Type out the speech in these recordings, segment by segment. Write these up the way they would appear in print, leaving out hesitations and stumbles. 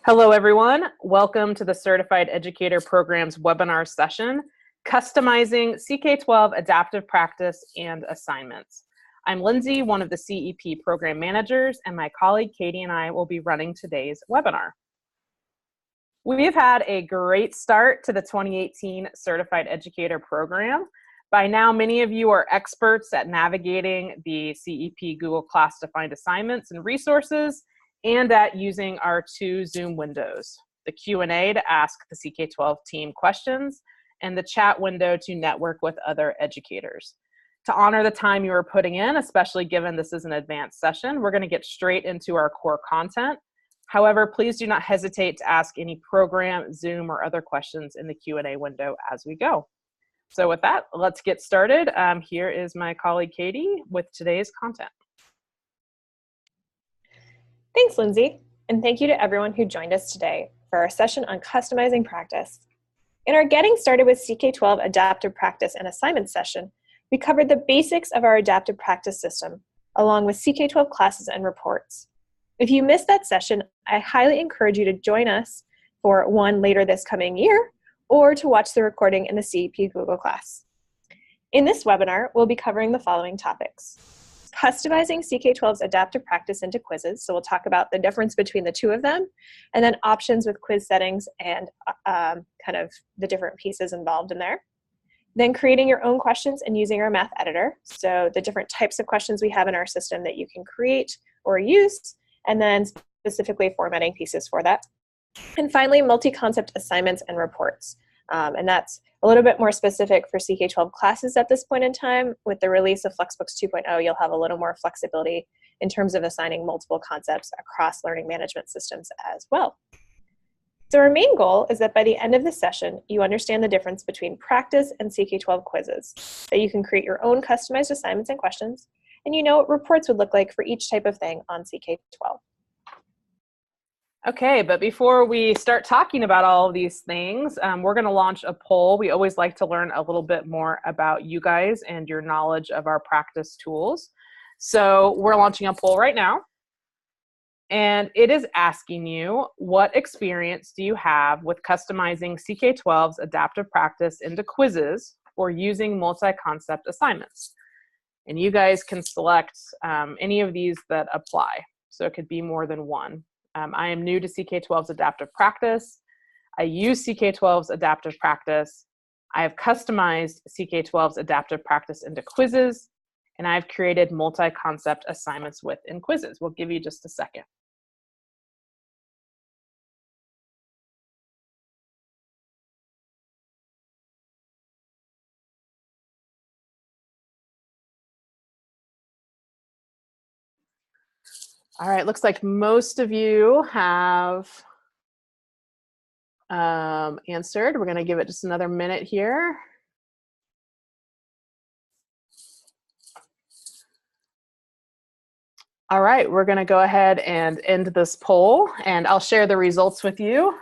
Hello, everyone. Welcome to the Certified Educator Program's webinar session, Customizing CK-12 Adaptive Practice and Assignments. I'm Lindsay, one of the CEP program managers, and my colleague Katie and I will be running today's webinar. We've had a great start to the 2018 Certified Educator Program. By now, many of you are experts at navigating the CEP Google Class-defined assignments and resources, and at using our two Zoom windows, the Q&A to ask the CK12 team questions, and the chat window to network with other educators. To honor the time you are putting in, especially given this is an advanced session, we're going to get straight into our core content. However, please do not hesitate to ask any program, Zoom, or other questions in the Q&A window as we go. So with that, let's get started. Here is my colleague Katie with today's content. Thanks, Lindsay, and thank you to everyone who joined us today for our session on customizing practice. In our Getting Started with CK-12 Adaptive Practice and Assignment session, we covered the basics of our adaptive practice system, along with CK-12 classes and reports. If you missed that session, I highly encourage you to join us for one later this coming year, or to watch the recording in the CEP Google class. In this webinar, we'll be covering the following topics. Customizing CK-12's adaptive practice into quizzes, so we'll talk about the difference between the two of them, and then options with quiz settings and kind of the different pieces involved in there. Then creating your own questions and using our math editor, so the different types of questions we have in our system that you can create or use, and then specifically formatting pieces for that. And finally, multi-concept assignments and reports. And that's a little bit more specific for CK-12 classes at this point in time. With the release of Flexbooks 2.0, you'll have a little more flexibility in terms of assigning multiple concepts across learning management systems as well. So our main goal is that by the end of this session, you understand the difference between practice and CK-12 quizzes, that you can create your own customized assignments and questions, and you know what reports would look like for each type of thing on CK-12. Okay, but before we start talking about all of these things, we're going to launch a poll. We always like to learn a little bit more about you guys and your knowledge of our practice tools. So we're launching a poll right now, and it is asking you, what experience do you have with customizing CK-12's adaptive practice into quizzes or using multi-concept assignments? And you guys can select any of these that apply, so it could be more than one. I am new to CK-12's adaptive practice. I use CK-12's adaptive practice. I have customized CK-12's adaptive practice into quizzes, and I've created multi-concept assignments within quizzes. We'll give you just a second. All right, looks like most of you have answered. We're going to give it just another minute here. All right, we're going to go ahead and end this poll, and I'll share the results with you.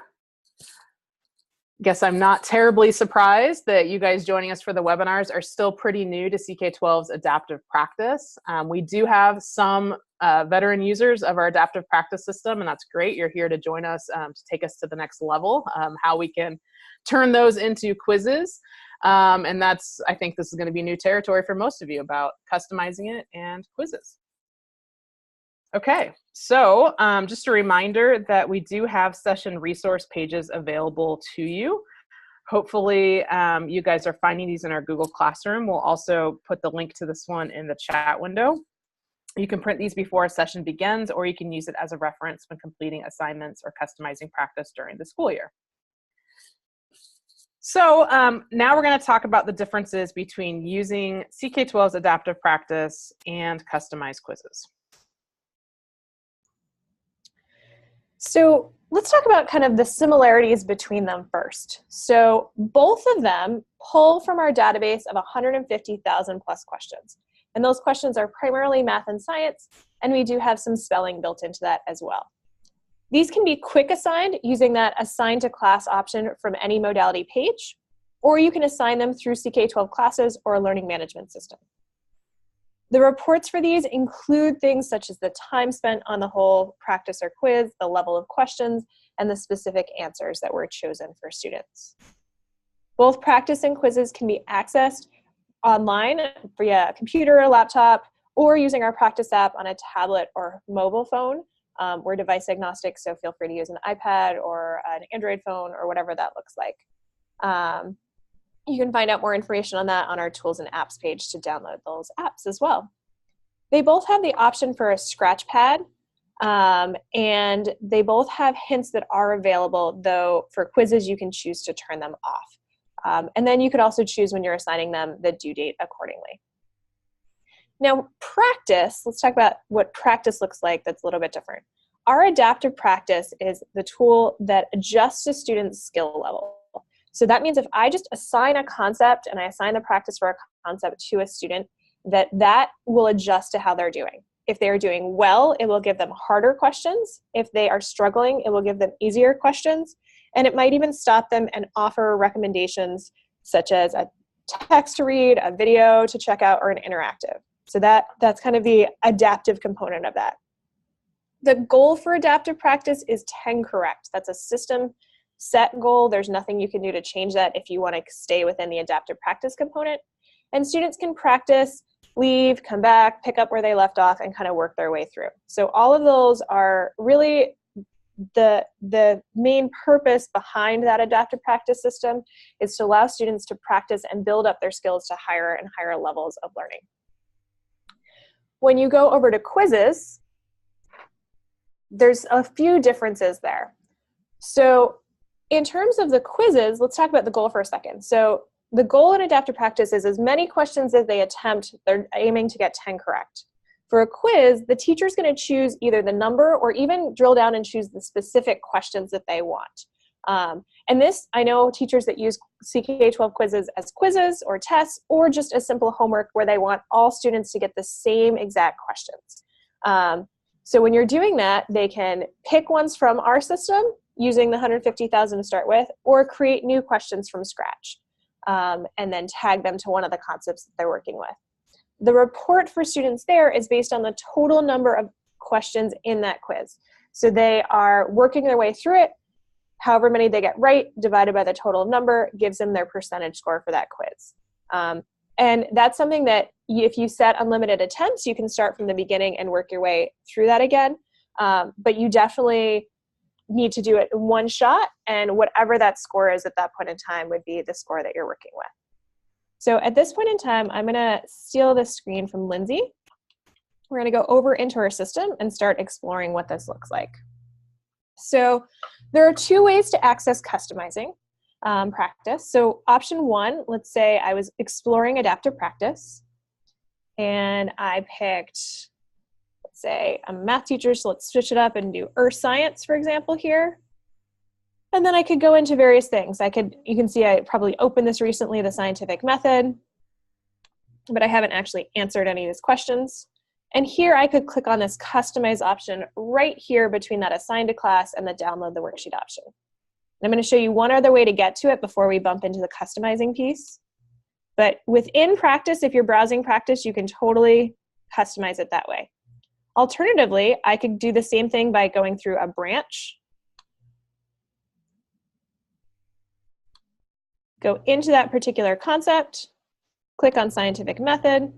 Guess I'm not terribly surprised that you guys joining us for the webinars are still pretty new to CK-12's adaptive practice. We do have some veteran users of our adaptive practice system, and that's great. You're here to join us to take us to the next level, how we can turn those into quizzes. And that's, I think this is going to be new territory for most of you about customizing it and quizzes. Okay, so just a reminder that we do have session resource pages available to you. Hopefully you guys are finding these in our Google Classroom. We'll also put the link to this one in the chat window. You can print these before a session begins, or you can use it as a reference when completing assignments or customizing practice during the school year. So now we're going to talk about the differences between using CK-12's adaptive practice and customized quizzes. So let's talk about kind of the similarities between them first. So both of them pull from our database of 150,000 plus questions. And those questions are primarily math and science, and we do have some spelling built into that as well. These can be quick assigned using that assign to class option from any modality page, or you can assign them through CK-12 classes or a learning management system. The reports for these include things such as the time spent on the whole practice or quiz, the level of questions, and the specific answers that were chosen for students. Both practice and quizzes can be accessed online via a computer or laptop, or using our practice app on a tablet or mobile phone. We're device agnostic, so feel free to use an iPad or an Android phone or whatever that looks like. You can find out more information on that on our tools and apps page to download those apps as well. They both have the option for a scratch pad, and they both have hints that are available, though for quizzes you can choose to turn them off. And then you could also choose when you're assigning them the due date accordingly. Now, practice, let's talk about what practice looks like that's a little bit different. Our adaptive practice is the tool that adjusts a student's skill level. So that means if I just assign a concept and I assign the practice for a concept to a student, that will adjust to how they're doing. If they are doing well, it will give them harder questions. If they are struggling, it will give them easier questions. And it might even stop them and offer recommendations such as a text to read, a video to check out, or an interactive. So that's kind of the adaptive component of that. The goal for adaptive practice is 10 correct. That's a system set goal. There's nothing you can do to change that if you want to stay within the adaptive practice component. And students can practice, leave, come back, pick up where they left off, and kind of work their way through. So all of those are really the main purpose behind that adaptive practice system is to allow students to practice and build up their skills to higher and higher levels of learning. When you go over to quizzes, there's a few differences there. So in terms of the quizzes, let's talk about the goal for a second. So the goal in adaptive practice is as many questions as they attempt, they're aiming to get 10 correct. For a quiz, the teacher's going to choose either the number or even drill down and choose the specific questions that they want. And this, I know teachers that use CK-12 quizzes as quizzes or tests or just as simple homework where they want all students to get the same exact questions. So when you're doing that, they can pick ones from our system using the 150,000 to start with, or create new questions from scratch, and then tag them to one of the concepts that they're working with. The report for students there is based on the total number of questions in that quiz. So they are working their way through it. However many they get right, divided by the total number, gives them their percentage score for that quiz. And that's something that if you set unlimited attempts, you can start from the beginning and work your way through that again. But you definitely need to do it in one shot, and whatever that score is at that point in time would be the score that you're working with. So at this point in time, I'm going to steal this screen from Lindsay. We're going to go over into our system and start exploring what this looks like. So there are two ways to access customizing practice. So option one, let's say I was exploring adaptive practice and I picked, let's say I'm a math teacher, so let's switch it up and do earth science, for example, here. And then I could go into various things. You can see I probably opened this recently, the scientific method, but I haven't actually answered any of these questions. And here I could click on this customize option right here between that assign to class and the download the worksheet option. And I'm going to show you one other way to get to it before we bump into the customizing piece. But within practice, if you're browsing practice, you can totally customize it that way. Alternatively, I could do the same thing by going through a branch, go into that particular concept, click on scientific method,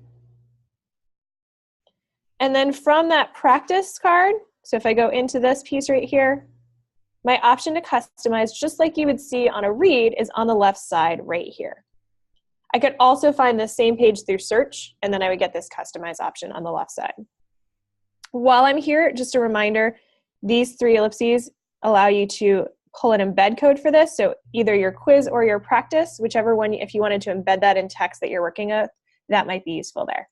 and then from that practice card, so if I go into this piece right here, my option to customize, just like you would see on a read, is on the left side right here. I could also find the same page through search, and then I would get this customize option on the left side. While I'm here, just a reminder, these three ellipses allow you to pull an embed code for this, so either your quiz or your practice, whichever one, if you wanted to embed that in text that you're working with, that might be useful there.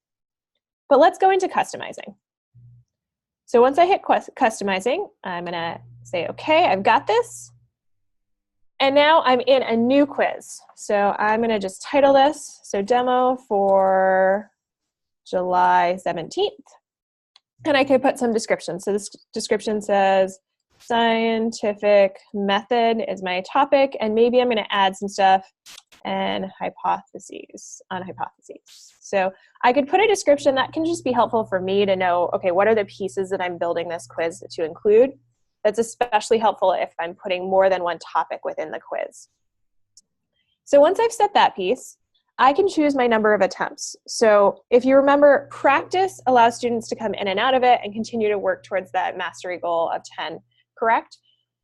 But let's go into customizing. So once I hit customizing, I'm going to say, okay, I've got this. And now I'm in a new quiz. So I'm going to just title this, so demo for July 17th. And I could put some description. So this description says, scientific method is my topic, and maybe I'm going to add some stuff and hypotheses on hypotheses. So I could put a description that can just be helpful for me to know, okay, what are the pieces that I'm building this quiz to include? That's especially helpful if I'm putting more than one topic within the quiz. So once I've set that piece, I can choose my number of attempts. So if you remember, practice allows students to come in and out of it and continue to work towards that mastery goal of 10 correct.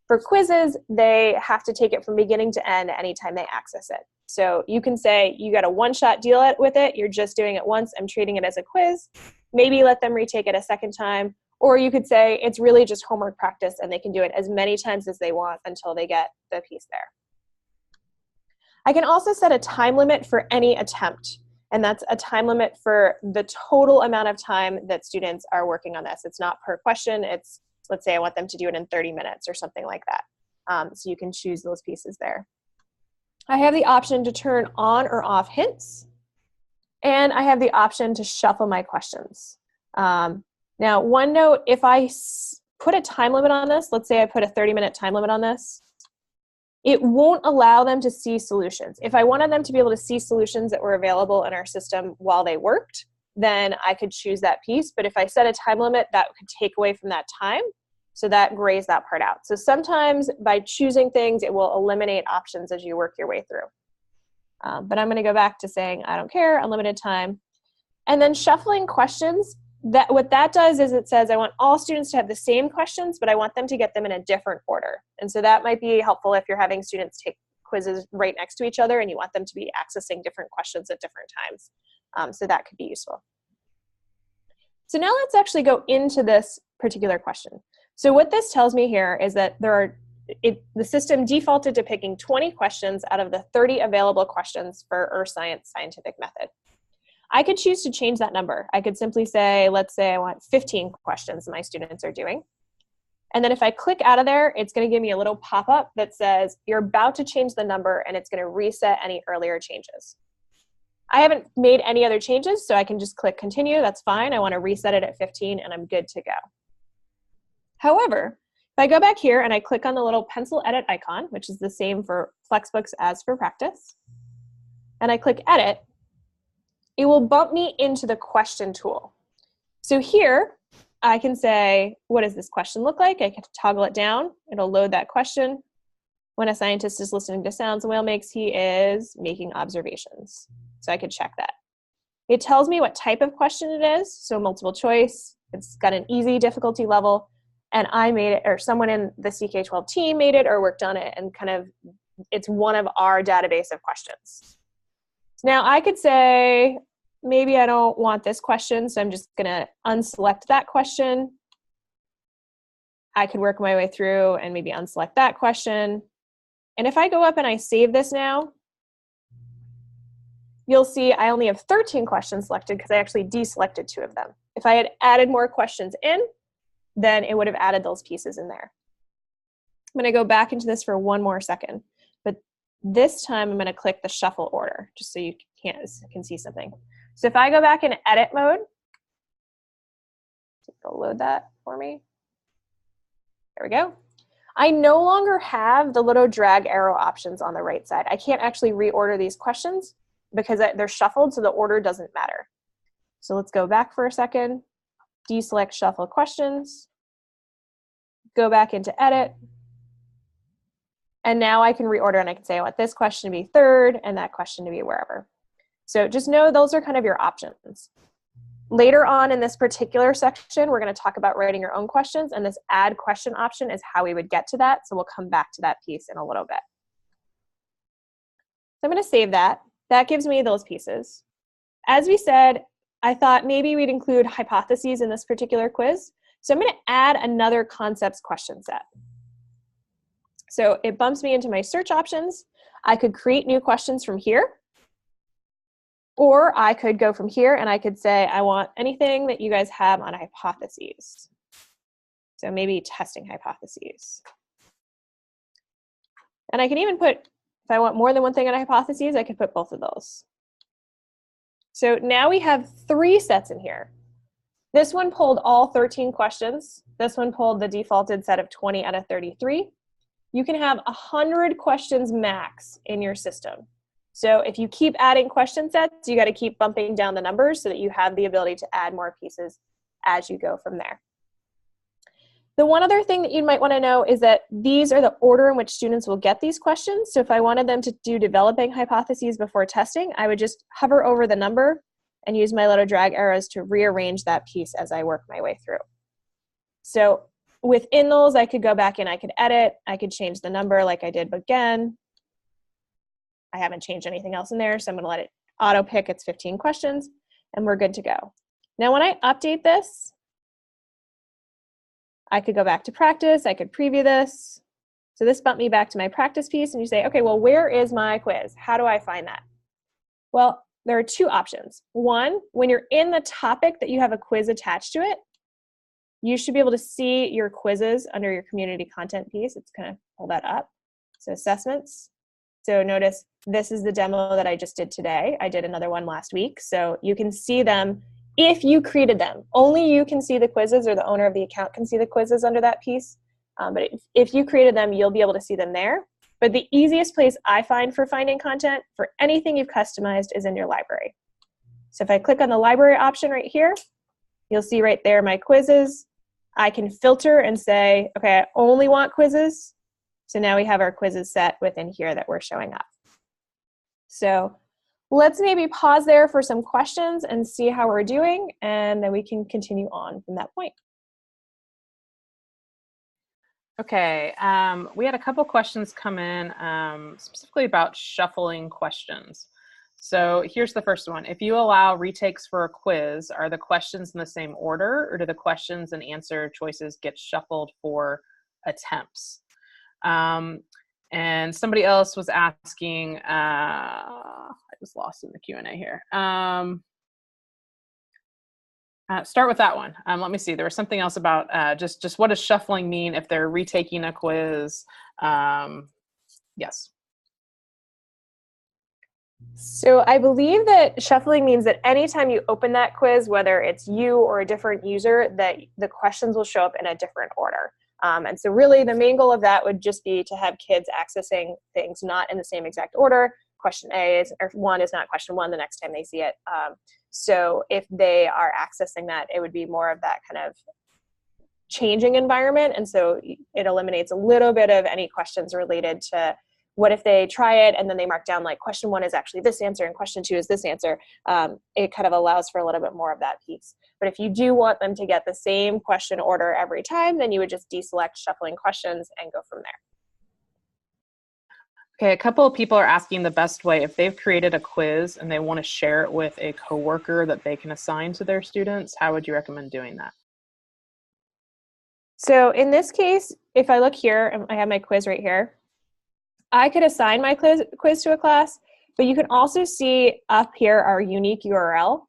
For quizzes, they have to take it from beginning to end anytime they access it. So you can say you got a one-shot deal with it, you're just doing it once, I'm treating it as a quiz, maybe let them retake it a second time, or you could say it's really just homework practice and they can do it as many times as they want until they get the piece there. I can also set a time limit for any attempt, and that's a time limit for the total amount of time that students are working on this. It's not per question, it's, let's say I want them to do it in 30 minutes or something like that. So you can choose those pieces there. I have the option to turn on or off hints, and I have the option to shuffle my questions. Now, one note, if I put a time limit on this, let's say I put a 30-minute time limit on this, it won't allow them to see solutions. If I wanted them to be able to see solutions that were available in our system while they worked, then I could choose that piece. But if I set a time limit, that could take away from that time. So that grays that part out. So sometimes by choosing things, it will eliminate options as you work your way through. But I'm going to go back to saying, I don't care, unlimited time. And then shuffling questions, what that does is it says I want all students to have the same questions, but I want them to get them in a different order. And so that might be helpful if you're having students take quizzes right next to each other and you want them to be accessing different questions at different times. So that could be useful. So now let's actually go into this particular question. So what this tells me here is that the system defaulted to picking 20 questions out of the 30 available questions for Earth Science scientific method. I could choose to change that number. I could simply say, let's say I want 15 questions my students are doing. And then if I click out of there, it's going to give me a little pop-up that says, you're about to change the number and it's going to reset any earlier changes. I haven't made any other changes, so I can just click continue. That's fine. I want to reset it at 15 and I'm good to go. However, if I go back here and I click on the little pencil edit icon, which is the same for Flexbooks as for practice, and I click edit, it will bump me into the question tool. So here, I can say, what does this question look like? I can toggle it down. It'll load that question. When a scientist is listening to sounds a whale makes, he is making observations. So I could check that. It tells me what type of question it is, so multiple choice. It's got an easy difficulty level, and I made it, or someone in the CK12 team made it or worked on it, and kind of, it's one of our database of questions. Now I could say, maybe I don't want this question, so I'm just gonna unselect that question. I could work my way through and maybe unselect that question. And if I go up and I save this now, you'll see I only have 13 questions selected because I actually deselected 2 of them. If I had added more questions in, then it would have added those pieces in there. I'm gonna go back into this for one more second, but this time I'm gonna click the shuffle order, just so you can see something. So if I go back in edit mode, it'll load that for me. There we go. I no longer have the little drag arrow options on the right side. I can't actually reorder these questions because they're shuffled, so the order doesn't matter. So let's go back for a second, deselect shuffle questions, go back into edit, and now I can reorder and I can say I want this question to be 3rd and that question to be wherever. So just know those are kind of your options. Later on in this particular section, we're going to talk about writing your own questions, and this add question option is how we would get to that. So we'll come back to that piece in a little bit. So I'm going to save that. That gives me those pieces. As we said, I thought maybe we'd include hypotheses in this particular quiz. So I'm going to add another concepts question set. So it bumps me into my search options. I could create new questions from here. Or I could go from here and I could say, I want anything that you guys have on hypotheses. So maybe testing hypotheses. And I can even put, if I want more than one thing on hypotheses, I could put both of those. So now we have 3 sets in here. This one pulled all 13 questions. This one pulled the defaulted set of 20 out of 33. You can have 100 questions max in your system. So if you keep adding question sets, you got to keep bumping down the numbers so that you have the ability to add more pieces as you go from there. The one other thing that you might want to know is that these are the order in which students will get these questions. So if I wanted them to do developing hypotheses before testing, I would just hover over the number and use my little drag arrows to rearrange that piece as I work my way through. So within those, I could go back and I could edit. I could change the number like I did again. I haven't changed anything else in there, so I'm going to let it auto pick its 15 questions, and we're good to go. Now when I update this, I could go back to practice, I could preview this. So this bumped me back to my practice piece, and you say, okay, well, where is my quiz? How do I find that? Well, there are two options. One, when you're in the topic that you have a quiz attached to it, you should be able to see your quizzes under your community content piece. It's going to pull that up. So assessments. So notice this is the demo that I just did today. I did another one last week. So you can see them if you created them. Only you can see the quizzes, or the owner of the account can see the quizzes under that piece. But if you created them, you'll be able to see them there. But the easiest place I find for finding content for anything you've customized is in your library. So if I click on the library option right here, you'll see right there my quizzes. I can filter and say, okay, I only want quizzes. So now we have our quizzes set within here that we're showing up. So let's maybe pause there for some questions and see how we're doing, and then we can continue on from that point. Okay, we had a couple questions come in specifically about shuffling questions. So here's the first one. If you allow retakes for a quiz, are the questions in the same order, or do the questions and answer choices get shuffled for attempts? And somebody else was asking, I was lost in the Q&A here. Start with that one. Let me see. There was something else about just what does shuffling mean if they're retaking a quiz? Yes. So I believe that shuffling means that anytime you open that quiz, whether it's you or a different user, that the questions will show up in a different order. And so really the main goal of that would just be to have kids accessing things not in the same exact order. Question A is, or 1 is not question 1 the next time they see it. So if they are accessing that, it would be more of that kind of changing environment. And so it eliminates a little bit of any questions related to what if they try it and then they mark down like question 1 is actually this answer and question 2 is this answer. It kind of allows for a little bit more of that piece. But if you do want them to get the same question order every time, then you would just deselect shuffling questions and go from there. Okay, a couple of people are asking the best way if they've created a quiz and they want to share it with a coworker that they can assign to their students. How would you recommend doing that? So in this case, if I look here, and I have my quiz right here, I could assign my quiz to a class, but you can also see up here our unique URL.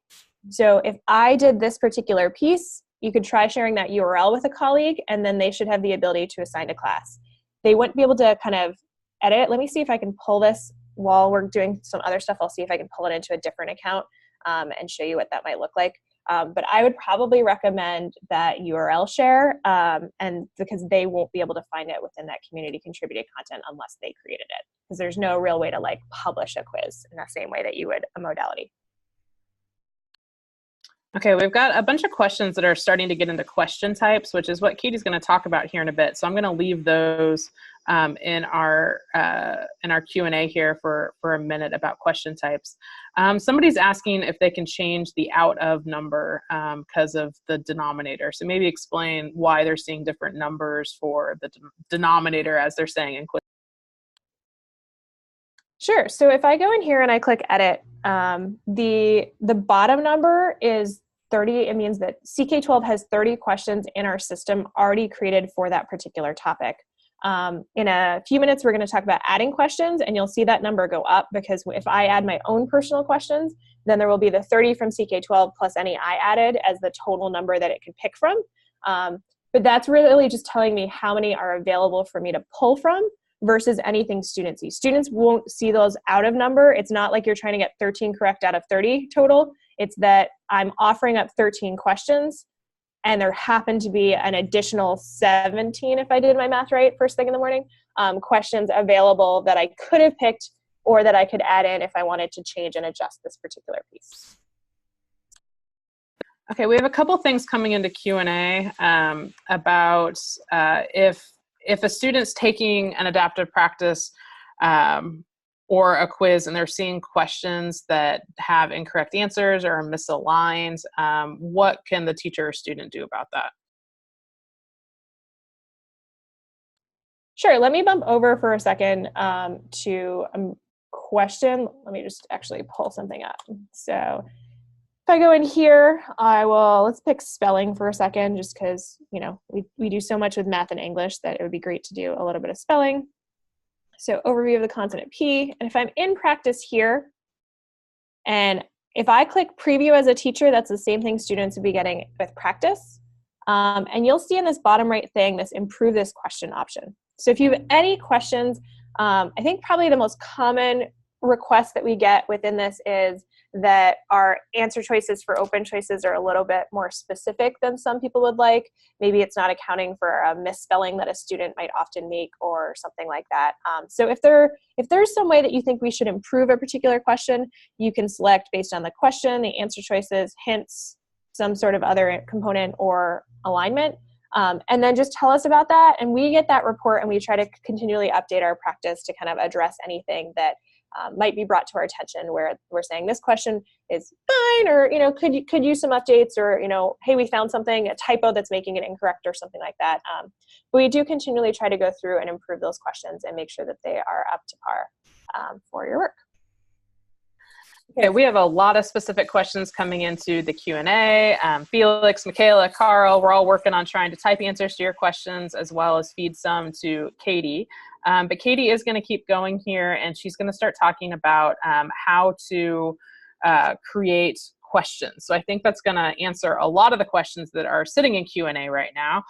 So if I did this particular piece, you could try sharing that URL with a colleague, and then they should have the ability to assign to class. They wouldn't be able to kind of edit. Let me see if I can pull this while we're doing some other stuff. I'll see if I can pull it into a different account and show you what that might look like. But I would probably recommend that URL share, and because they won't be able to find it within that community contributed content unless they created it, because there's no real way to like publish a quiz in the same way that you would a modality. Okay, we've got a bunch of questions that are starting to get into question types, which is what Katie's going to talk about here in a bit. So I'm going to leave those in our Q&A here for a minute about question types. Somebody's asking if they can change the out of number because of the denominator. So maybe explain why they're seeing different numbers for the denominator as they're saying in quiz. Sure. So if I go in here and I click edit, the bottom number is 30. It means that CK12 has 30 questions in our system already created for that particular topic. In a few minutes, we're going to talk about adding questions, and you'll see that number go up because if I add my own personal questions, then there will be the 30 from CK12 plus any I added as the total number that it can pick from. But that's really just telling me how many are available for me to pull from versus anything students see. Students won't see those out of number. It's not like you're trying to get 13 correct out of 30 total. It's that I'm offering up 13 questions and there happen to be an additional 17, if I did my math right, first thing in the morning, questions available that I could have picked or that I could add in if I wanted to change and adjust this particular piece. Okay, we have a couple things coming into Q&A about if a student's taking an adaptive practice or a quiz and they're seeing questions that have incorrect answers or are misaligned, what can the teacher or student do about that? Sure, let me bump over for a second to a question. Let me just actually pull something up. So if I go in here, let's pick spelling for a second, just because, you know, we do so much with math and English that it would be great to do a little bit of spelling. So overview of the consonant P, and if I'm in practice here, and if I click preview as a teacher, that's the same thing students would be getting with practice. And you'll see in this bottom right thing, this improve this question option. So if you have any questions, I think probably the most common request that we get within this is that our answer choices for open choices are a little bit more specific than some people would like. Maybe it's not accounting for a misspelling that a student might often make or something like that. So if there's some way that you think we should improve a particular question, you can select based on the question, the answer choices, hints, some sort of other component or alignment. And then just tell us about that, and we get that report and we try to continually update our practice to kind of address anything that might be brought to our attention where we're saying this question is fine, or, you know, could use some updates, or, you know, hey, we found something, a typo that's making it incorrect or something like that. But we do continually try to go through and improve those questions and make sure that they are up to par for your work. Okay, we have a lot of specific questions coming into the Q&A. Felix, Michaela, Carl, we're all working on trying to type answers to your questions as well as feed some to Katie. But Katie is going to keep going here, and she's going to start talking about how to create questions. So I think that's going to answer a lot of the questions that are sitting in Q&A right now.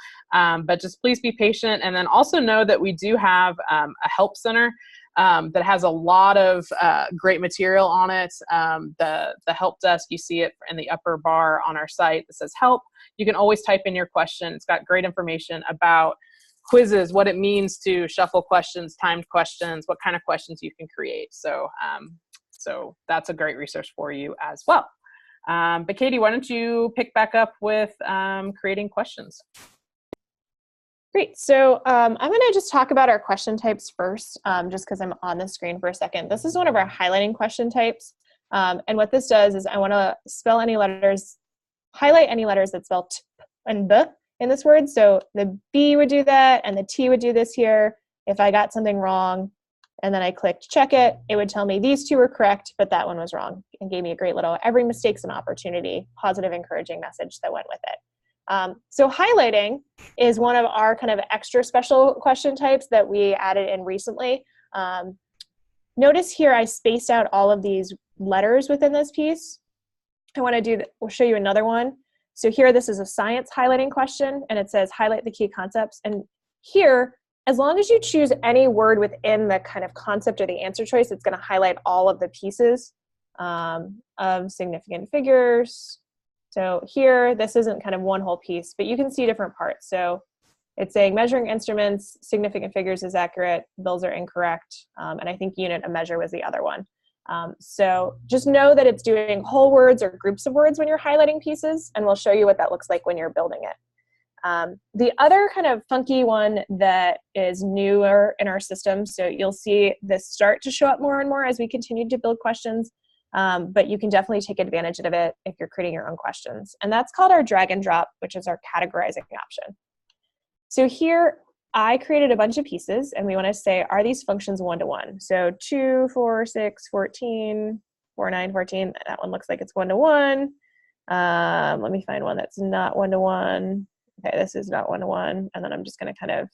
But just please be patient, and then also know that we do have a help center that has a lot of great material on it. The help desk, you see it in the upper bar on our site that says help. You can always type in your question. It's got great information about quizzes, what it means to shuffle questions, timed questions, what kind of questions you can create. So, so that's a great resource for you as well. But Katie, why don't you pick back up with creating questions? Great. So I'm going to just talk about our question types first, just because I'm on the screen for a second. This is one of our highlighting question types. And what this does is I want to spell any letters, highlight any letters that spell t and b in this word. So the B would do that, and the T would do this here. If I got something wrong, and then I clicked check it, it would tell me these two were correct, but that one was wrong, and gave me a great little every mistake's an opportunity, positive, encouraging message that went with it. So highlighting is one of our kind of extra special question types that we added in recently. Notice here I spaced out all of these letters within this piece. I want to do that. We'll show you another one. So here, this is a science highlighting question, and it says highlight the key concepts. And here, as long as you choose any word within the kind of concept or the answer choice, it's going to highlight all of the pieces of significant figures. So here, this isn't kind of one whole piece, but you can see different parts. So it's saying measuring instruments, significant figures is accurate, bills are incorrect, and I think unit of measure was the other one. So just know that it's doing whole words or groups of words when you're highlighting pieces, and we'll show you what that looks like when you're building it. The other kind of funky one that is newer in our system, so you'll see this start to show up more and more as we continue to build questions, but you can definitely take advantage of it if you're creating your own questions. And that's called our drag and drop, which is our categorizing option. So here, I created a bunch of pieces, and we want to say, are these functions one-to-one? So 2, 4, 6, 14, 4, 9, 14, that one looks like it's one-to-one. Let me find one that's not one-to-one. Okay, this is not one-to-one, and then I'm just going to kind of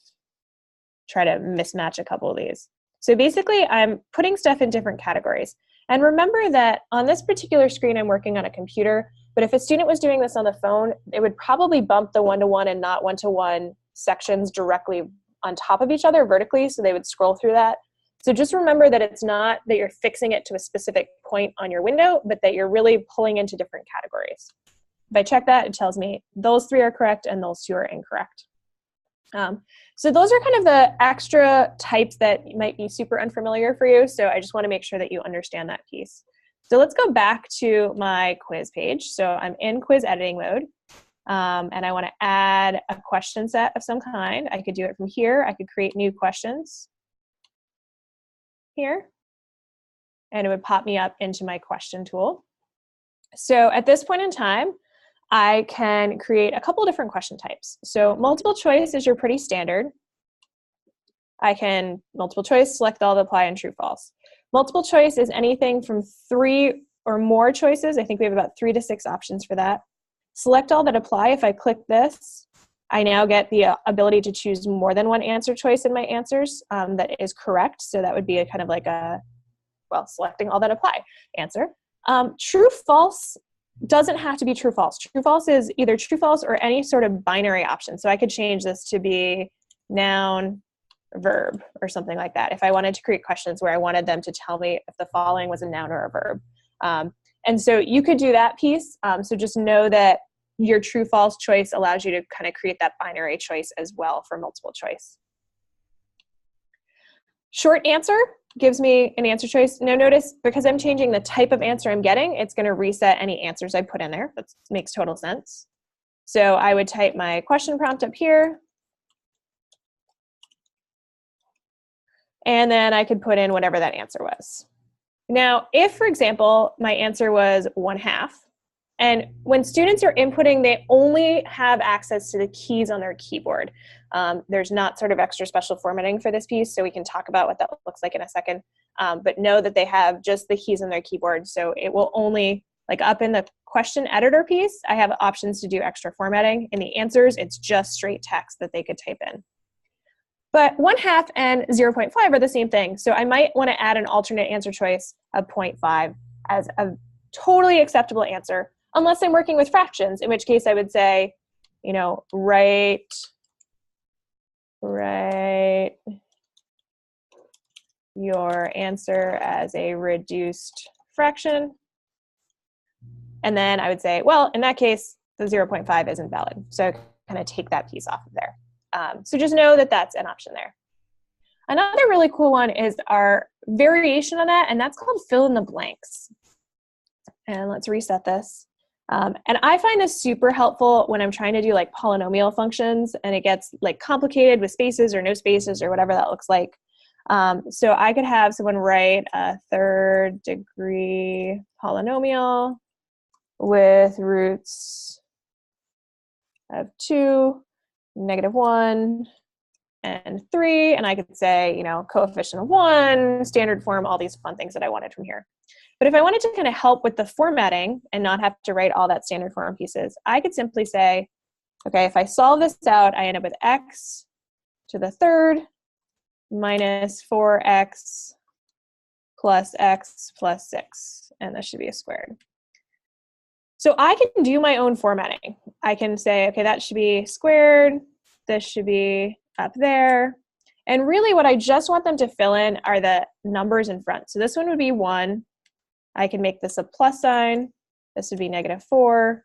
try to mismatch a couple of these. So basically, I'm putting stuff in different categories. And remember that on this particular screen, I'm working on a computer, but if a student was doing this on the phone, it would probably bump the one-to-one and not one-to-one sections directly on top of each other vertically, so they would scroll through that. So just remember that it's not that you're fixing it to a specific point on your window, but that you're really pulling into different categories. If I check that, it tells me those 3 are correct and those 2 are incorrect. So those are kind of the extra types that might be super unfamiliar for you. So I just want to make sure that you understand that piece. So let's go back to my quiz page. So I'm in quiz editing mode, and I want to add a question set of some kind. I could do it from here. I could create new questions here, and it would pop me up into my question tool. So at this point in time, I can create a couple different question types. So multiple choice is your pretty standard. I can multiple choice, select all, apply, and true false. Multiple choice is anything from 3 or more choices. I think we have about 3 to 6 options for that. Select all that apply. If I click this, I now get the ability to choose more than one answer choice in my answers that is correct. So that would be a kind of like a, well, selecting all that apply answer. True false doesn't have to be true false. True false is either true false or any sort of binary option. So I could change this to be noun, verb, or something like that if I wanted to create questions where I wanted them to tell me if the following was a noun or a verb. And so you could do that piece. So just know that your true false choice allows you to kind of create that binary choice as well for multiple choice. Short answer gives me an answer choice. Now notice, because I'm changing the type of answer I'm getting, it's going to reset any answers I put in there. That makes total sense. So I would type my question prompt up here. And then I could put in whatever that answer was. Now, if, for example, my answer was 1/2, and when students are inputting, they only have access to the keys on their keyboard. There's not sort of extra special formatting for this piece, so we can talk about what that looks like in a second. But know that they have just the keys on their keyboard, so it will only, like up in the question editor piece, I have options to do extra formatting. In the answers, it's just straight text that they could type in. But 1/2 and 0.5 are the same thing. So I might want to add an alternate answer choice of 0.5 as a totally acceptable answer, unless I'm working with fractions, in which case I would say, you know, write your answer as a reduced fraction. And then I would say, well, in that case, the 0.5 isn't valid. So kind of take that piece off of there. So just know that that's an option there. Another really cool one is our variation on that, and that's called fill in the blanks. And let's reset this. And I find this super helpful when I'm trying to do like polynomial functions and it gets like complicated with spaces or no spaces or whatever that looks like. So I could have someone write a 3rd degree polynomial with roots of 2, -1, and 3, and I could say, you know, coefficient of 1, standard form, all these fun things that I wanted from here. But if I wanted to kind of help with the formatting and not have to write all that standard form pieces, I could simply say, okay, if I solve this out, I end up with x to the 3rd minus 4x plus x plus 6, and this should be a squared. So I can do my own formatting. I can say, okay, that should be squared, this should be up there. And really what I just want them to fill in are the numbers in front. So this one would be 1. I can make this a plus sign. This would be -4.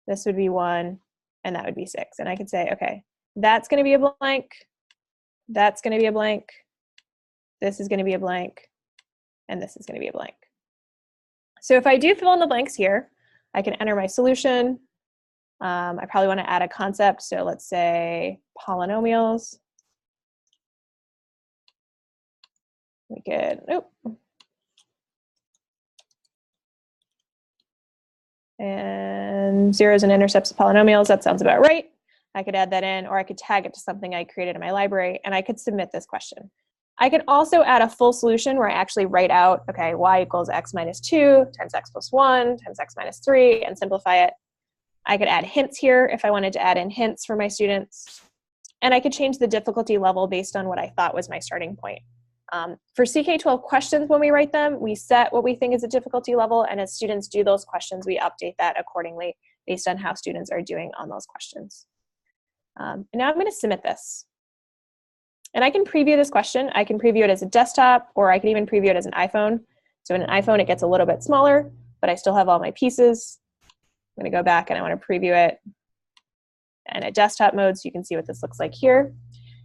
This would be 1, and that would be 6. And I could say, okay, that's going to be a blank. That's going to be a blank. This is going to be a blank. And this is going to be a blank. So if I do fill in the blanks here, I can enter my solution. I probably want to add a concept. So let's say polynomials. We could, and zeros and intercepts of polynomials, that sounds about right. I could add that in, or I could tag it to something I created in my library, and I could submit this question. I can also add a full solution where I actually write out, okay, y equals x minus 2 times x plus 1 times x minus 3, and simplify it. I could add hints here if I wanted to add in hints for my students. And I could change the difficulty level based on what I thought was my starting point. For CK12 questions, when we write them, we set what we think is a difficulty level, and as students do those questions, we update that accordingly based on how students are doing on those questions. And now I'm going to submit this. And I can preview this question. I can preview it as a desktop, or I can even preview it as an iPhone. So in an iPhone, it gets a little bit smaller, but I still have all my pieces. I'm going to go back and I want to preview it. and at desktop mode, so you can see what this looks like here.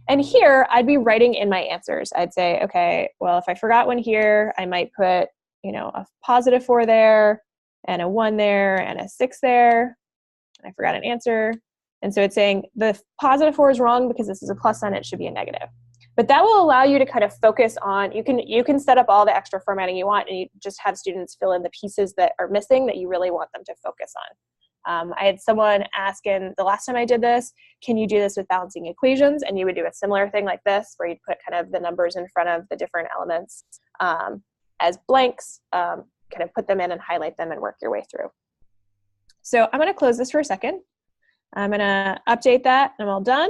And here, I'd be writing in my answers. I'd say, okay, well, if I forgot one here, I might put, you know, a +4 there, and a 1 there, and a 6 there, and I forgot an answer. And so it's saying the +4 is wrong because this is a plus sign, it should be a negative. But that will allow you to kind of focus on, you can set up all the extra formatting you want, and you just have students fill in the pieces that are missing that you really want them to focus on. I had someone ask in the last time I did this, can you do this with balancing equations? And you would do a similar thing like this, where you'd put kind of the numbers in front of the different elements as blanks, kind of put them in and highlight them and work your way through. So I'm going to close this for a second. I'm going to update that, and I'm all done.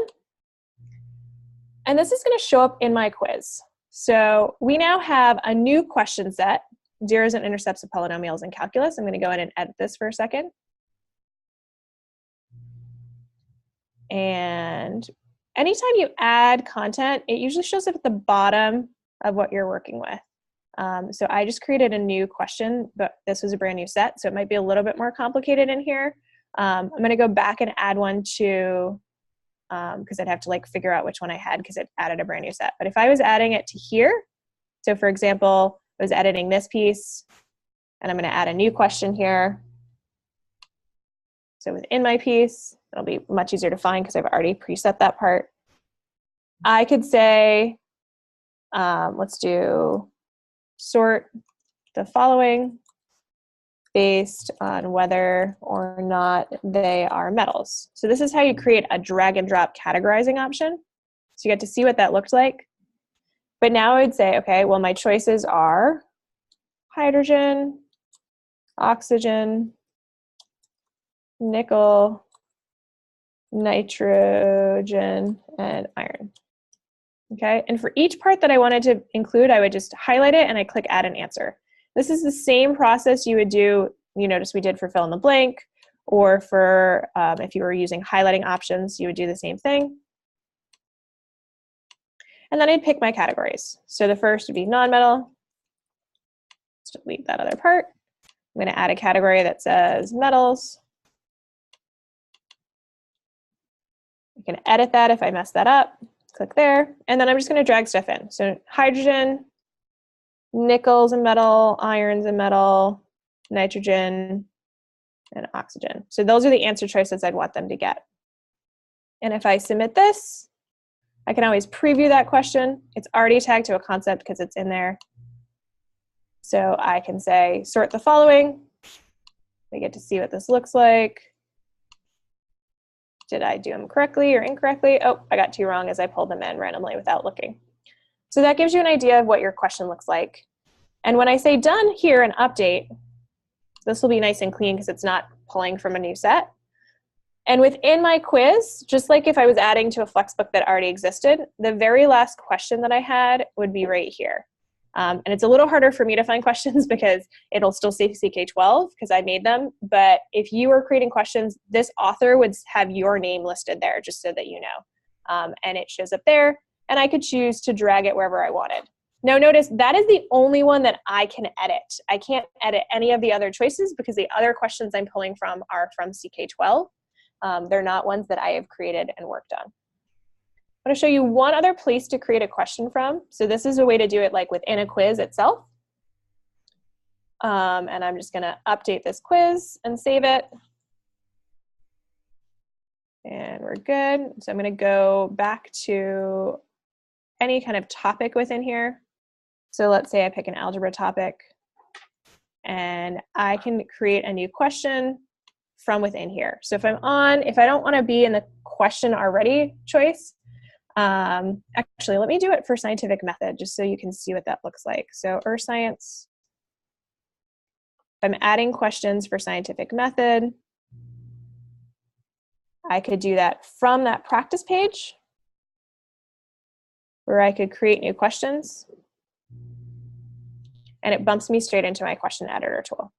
And this is going to show up in my quiz. So we now have a new question set, zeros and intercepts of polynomials in calculus. I'm going to go in and edit this for a second. And anytime you add content, it usually shows up at the bottom of what you're working with. So I just created a new question, but this was a brand new set, so it might be a little bit more complicated in here. I'm going to go back and add one to, because I'd have to like figure out which one I had because it added a brand new set. But if I was adding it to here, so for example, I was editing this piece, and I'm going to add a new question here. So within my piece, it'll be much easier to find because I've already preset that part. I could say, let's do sort the following based on whether or not they are metals. So this is how you create a drag and drop categorizing option. So you get to see what that looked like. But now I would say, okay, well, my choices are hydrogen, oxygen, nickel, nitrogen, and iron. Okay, and for each part that I wanted to include, I would just highlight it and I click add an answer. This is the same process you would do, you notice we did for fill in the blank, or for if you were using highlighting options, you would do the same thing. And then I'd pick my categories. So the first would be non-metal. Let's delete that other part. I'm going to add a category that says metals. I can edit that if I mess that up. Click there, and then I'm just going to drag stuff in. So hydrogen, nickel's a metal, iron's a metal, nitrogen, and oxygen. So those are the answer choices I'd want them to get. And if I submit this, I can always preview that question. It's already tagged to a concept because it's in there. So I can say sort the following. We get to see what this looks like. Did I do them correctly or incorrectly? Oh, I got two wrong as I pulled them in randomly without looking. So that gives you an idea of what your question looks like. And when I say done here and update, this will be nice and clean because it's not pulling from a new set. And within my quiz, just like if I was adding to a Flexbook that already existed, the very last question that I had would be right here. And it's a little harder for me to find questions because it'll still say CK12 because I made them. But if you were creating questions, this author would have your name listed there just so that you know. And it shows up there, and I could choose to drag it wherever I wanted. Now notice that is the only one that I can edit. I can't edit any of the other choices because the other questions I'm pulling from are from CK12. They're not ones that I have created and worked on. I'm going to show you one other place to create a question from. So this is a way to do it like within a quiz itself. And I'm just going to update this quiz and save it. And we're good. So I'm going to go back to any kind of topic within here. So let's say I pick an algebra topic, and I can create a new question from within here. So if I don't want to be in the question already choice, actually, let me do it for scientific method just so you can see what that looks like. So Earth Science, I'm adding questions for scientific method. I could do that from that practice page where I could create new questions, and it bumps me straight into my question editor tool.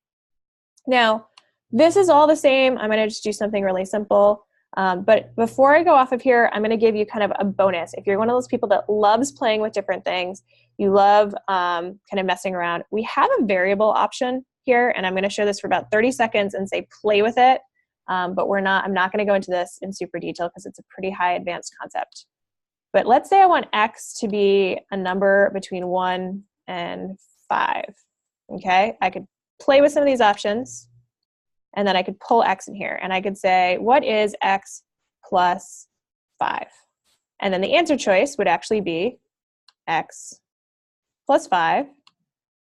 Now, this is all the same. I'm going to just do something really simple. But before I go off of here, I'm going to give you kind of a bonus. If you're one of those people that loves playing with different things, you love kind of messing around, we have a variable option here, and I'm going to show this for about 30 seconds and say play with it. but I'm not going to go into this in super detail because it's a pretty high advanced concept. But let's say I want x to be a number between 1 and 5. Okay, I could play with some of these options, and then I could pull x in here, and I could say, what is x plus 5? And then the answer choice would actually be x plus 5.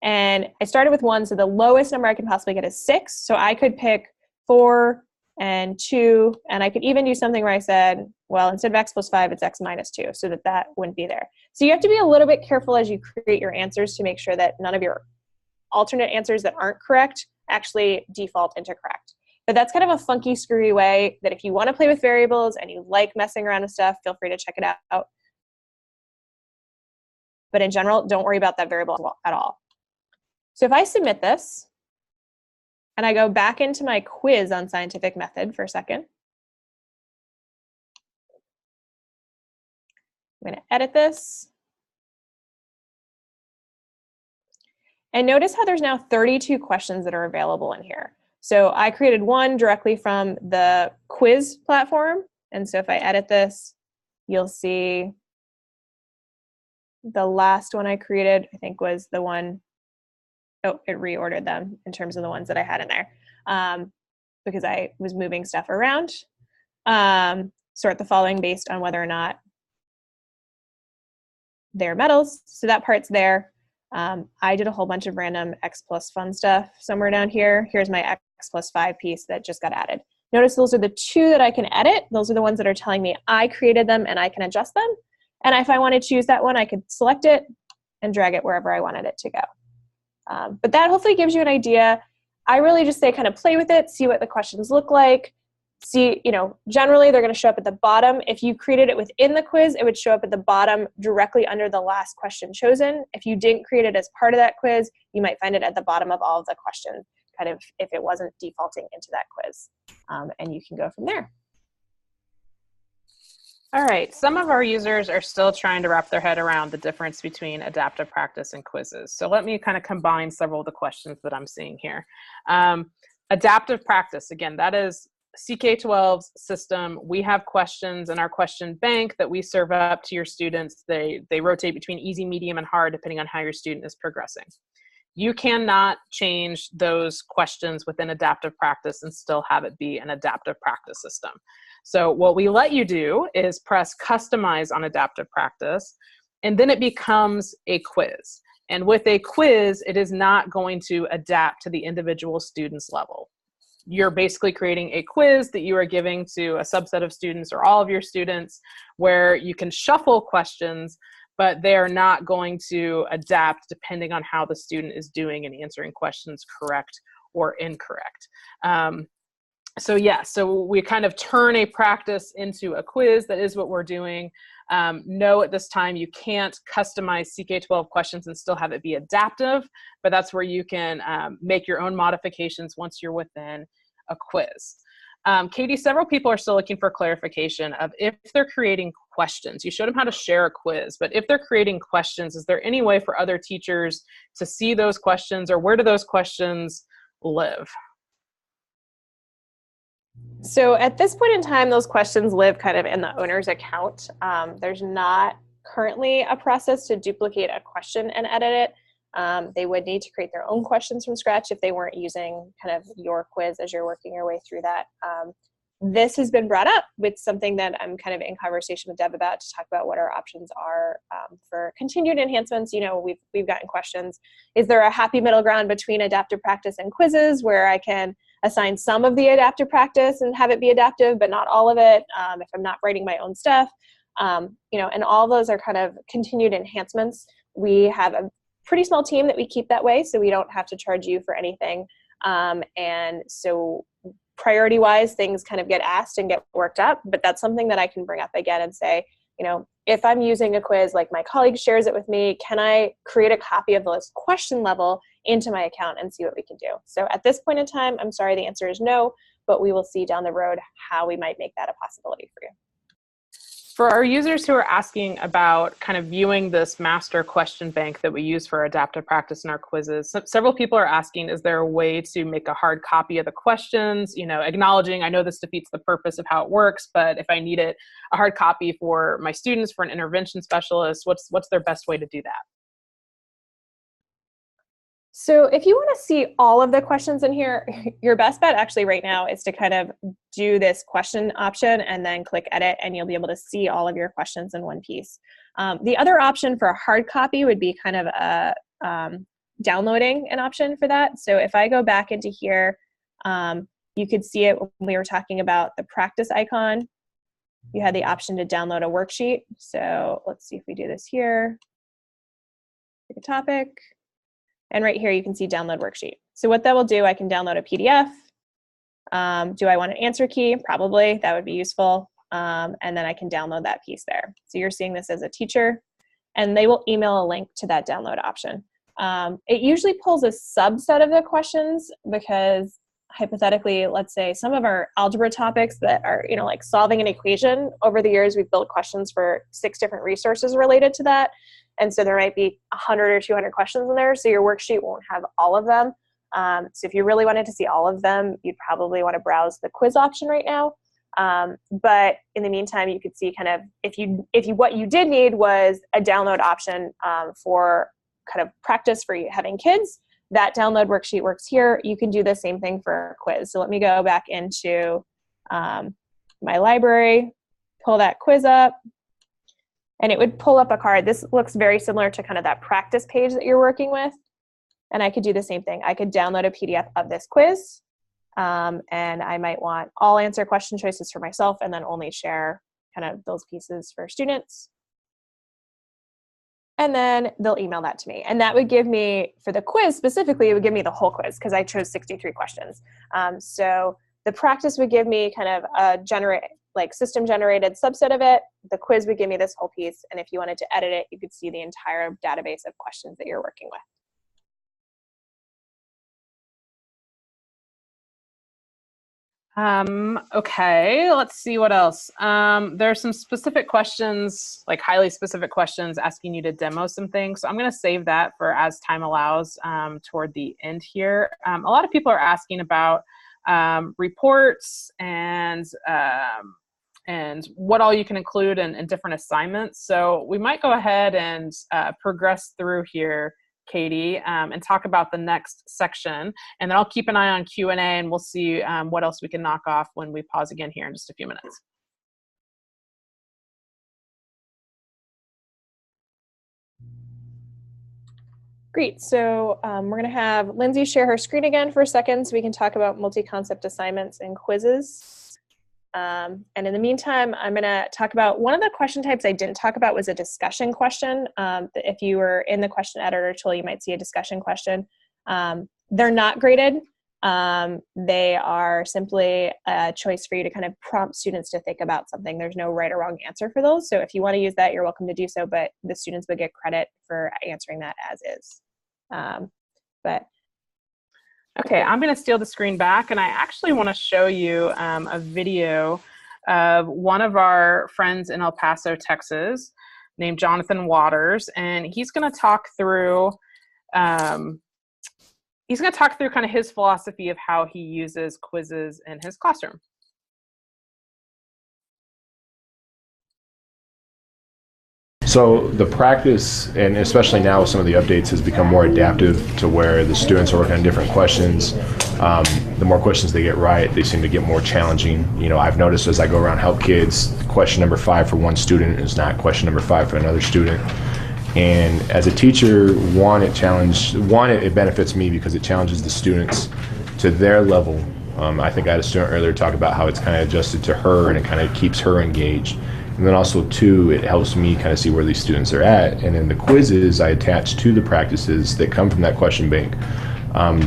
And I started with 1, so the lowest number I could possibly get is 6. So I could pick 4 and 2, and I could even do something where I said, well, instead of x plus 5, it's x minus 2, so that wouldn't be there. So you have to be a little bit careful as you create your answers to make sure that none of your alternate answers that aren't correct actually default into correct. But that's kind of a funky, screwy way that if you want to play with variables and you like messing around with stuff, feel free to check it out. But in general, don't worry about that variable at all. So if I submit this, and I go back into my quiz on scientific method for a second, I'm going to edit this. And notice how there's now 32 questions that are available in here. So I created one directly from the quiz platform. And so if I edit this, you'll see the last one I created, I think, was the one. Oh, it reordered them in terms of the ones that I had in there because I was moving stuff around. Sort the following based on whether or not they're metals. So that part's there. I did a whole bunch of random x plus fun stuff somewhere down here. Here's my x plus 5 piece that just got added. Notice those are the 2 that I can edit. Those are the ones that are telling me I created them and I can adjust them. And if I want to choose that one, I could select it and drag it wherever I wanted it to go. But that hopefully gives you an idea. I really just say kind of play with it, see what the questions look like. See, generally they're going to show up at the bottom. If you created it within the quiz, it would show up at the bottom directly under the last question chosen. If you didn't create it as part of that quiz, you might find it at the bottom of all of the questions, kind of if it wasn't defaulting into that quiz. And you can go from there. All right, some of our users are still trying to wrap their head around the difference between adaptive practice and quizzes. So let me kind of combine several of the questions that I'm seeing here. Adaptive practice, again, that is CK12's system. We have questions in our question bank that we serve up to your students. They rotate between easy, medium, and hard depending on how your student is progressing. You cannot change those questions within adaptive practice and still have it be an adaptive practice system. So what we let you do is press customize on adaptive practice, and then it becomes a quiz. And with a quiz, it is not going to adapt to the individual student's level. You're basically creating a quiz that you are giving to a subset of students or all of your students where you can shuffle questions, but they are not going to adapt depending on how the student is doing and answering questions correct or incorrect. So we kind of turn a practice into a quiz. That is what we're doing. No, at this time, you can't customize CK12 questions and still have it be adaptive, but that's where you can make your own modifications once you're within a quiz. Katie, several people are still looking for clarification of if they're creating questions. You showed them how to share a quiz, but if they're creating questions, is there any way for other teachers to see those questions, or where do those questions live? So at this point in time, those questions live kind of in the owner's account. There's not currently a process to duplicate a question and edit it. They would need to create their own questions from scratch if they weren't using kind of your quiz as you're working your way through that. This has been brought up with something that I'm kind of in conversation with Deb about to talk about what our options are for continued enhancements. We've gotten questions. Is there a happy middle ground between adaptive practice and quizzes where I can assign some of the adaptive practice and have it be adaptive, but not all of it if I'm not writing my own stuff? And all those are kind of continued enhancements. We have a pretty small team that we keep that way, so we don't have to charge you for anything. And so priority-wise, things kind of get asked and get worked up, but that's something that I can bring up again and say, if I'm using a quiz, like my colleague shares it with me, can I create a copy of this question level into my account and see what we can do? So at this point in time, I'm sorry, the answer is no, but we will see down the road how we might make that a possibility for you. For our users who are asking about kind of viewing this master question bank that we use for adaptive practice in our quizzes, several people are asking, is there a way to make a hard copy of the questions, acknowledging, I know this defeats the purpose of how it works, but if I need a hard copy for my students, for an intervention specialist, what's their best way to do that? So if you want to see all of the questions in here, your best bet actually right now is to kind of do this question option and then click edit, and you'll be able to see all of your questions in one piece. The other option for a hard copy would be kind of downloading an option for that. So if I go back into here, you could see it when we were talking about the practice icon. You had the option to download a worksheet. So let's see if we do this here. Pick a topic. And right here, you can see download worksheet. So what that will do, I can download a PDF. Do I want an answer key? Probably, that would be useful. And then I can download that piece there. So you're seeing this as a teacher, and they will email a link to that download option. It usually pulls a subset of the questions because hypothetically, let's say some of our algebra topics that are, like solving an equation, over the years, we've built questions for 6 different resources related to that. And so there might be 100 or 200 questions in there, so your worksheet won't have all of them. So if you really wanted to see all of them, you'd probably want to browse the quiz option right now. But in the meantime, you could see kind of if what you did need was a download option for kind of practice for having kids, that download worksheet works here. You can do the same thing for a quiz. So let me go back into my library, pull that quiz up. And it would pull up a card. This looks very similar to kind of that practice page that you're working with. And I could do the same thing. I could download a PDF of this quiz. And I might want all answer question choices for myself and then only share kind of those pieces for students. And then they'll email that to me. And that would give me, for the quiz specifically, it would give me the whole quiz because I chose 63 questions. So the practice would give me kind of a system generated subset of it. The quiz would give me this whole piece. And if you wanted to edit it, you could see the entire database of questions that you're working with. Okay, let's see what else. There are some specific questions, like highly specific questions asking you to demo some things. So I'm going to save that for as time allows toward the end here. A lot of people are asking about reports and what all you can include in different assignments. So we might go ahead and progress through here, Katie, and talk about the next section. And then I'll keep an eye on Q&A, and we'll see what else we can knock off when we pause again here in just a few minutes. Great. So we're going to have Lindsay share her screen again for a second so we can talk about multi-concept assignments and quizzes. And in the meantime, I'm going to talk about one of the question types I didn't talk about was a discussion question. If you were in the question editor tool, you might see a discussion question. They're not graded. They are simply a choice for you to kind of prompt students to think about something. There's no right or wrong answer for those. So if you want to use that, you're welcome to do so, but the students would get credit for answering that as is. Okay, I'm going to steal the screen back, and I actually want to show you a video of one of our friends in El Paso, Texas, named Jonathan Waters, and he's going to talk through kind of his philosophy of how he uses quizzes in his classroom. So the practice, and especially now with some of the updates, has become more adaptive to where the students are working on different questions. The more questions they get right, they seem to get more challenging. I've noticed as I go around help kids, question number 5 for one student is not question number 5 for another student. And as a teacher, it benefits me because it challenges the students to their level. I think I had a student earlier talk about how it's kind of adjusted to her and it kind of keeps her engaged. And then also, too, it helps me kind of see where these students are at. And in the quizzes I attach to the practices that come from that question bank,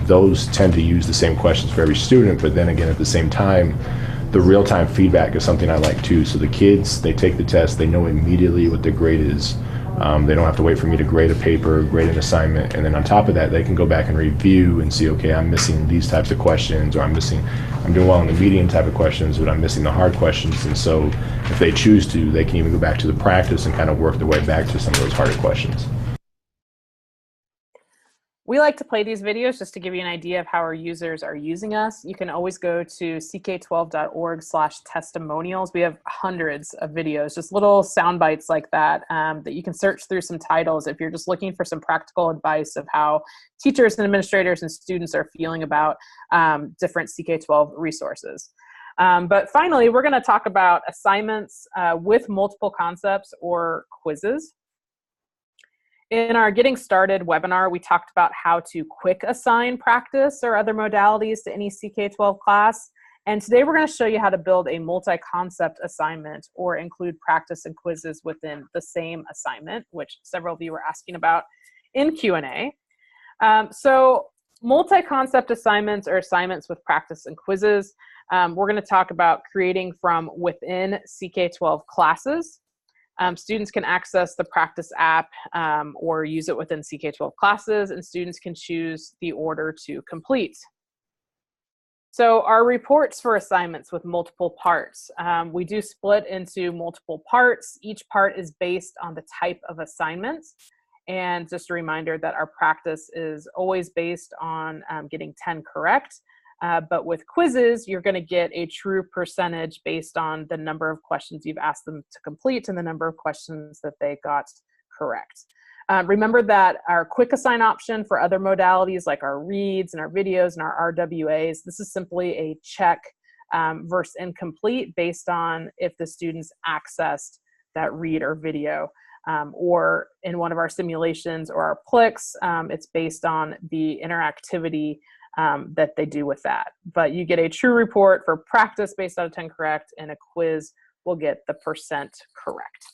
those tend to use the same questions for every student. But then again, at the same time, the real-time feedback is something I like, too. So the kids, they take the test, they know immediately what their grade is. They don't have to wait for me to grade a paper, grade an assignment, and then on top of that, they can go back and review and see, okay, I'm missing these types of questions, or I'm doing well on the medium type of questions, but I'm missing the hard questions. And so if they choose to, they can even go back to the practice and kind of work their way back to some of those harder questions. We like to play these videos just to give you an idea of how our users are using us. You can always go to ck12.org/testimonials. We have hundreds of videos, just little sound bites like that, that you can search through some titles if you're just looking for some practical advice of how teachers and administrators and students are feeling about different CK12 resources. But finally, we're going to talk about assignments with multiple concepts or quizzes. In our Getting Started webinar, we talked about how to quick assign practice or other modalities to any CK12 class. And today we're going to show you how to build a multi-concept assignment or include practice and quizzes within the same assignment, which several of you were asking about in Q&A. So multi-concept assignments or assignments with practice and quizzes. We're going to talk about creating from within CK12 classes. Students can access the practice app or use it within CK12 classes, and students can choose the order to complete. So our reports for assignments with multiple parts. We do split into multiple parts. Each part is based on the type of assignments. And just a reminder that our practice is always based on getting 10 correct. But with quizzes, you're going to get a true percentage based on the number of questions you've asked them to complete and the number of questions that they got correct. Remember that our quick assign option for other modalities like our reads and our videos and our RWAs, this is simply a check versus incomplete based on if the students accessed that read or video. Or in one of our simulations or our PLICs, it's based on the interactivity that they do with that. But you get a true report for practice based on 10 correct, and a quiz will get the percent correct.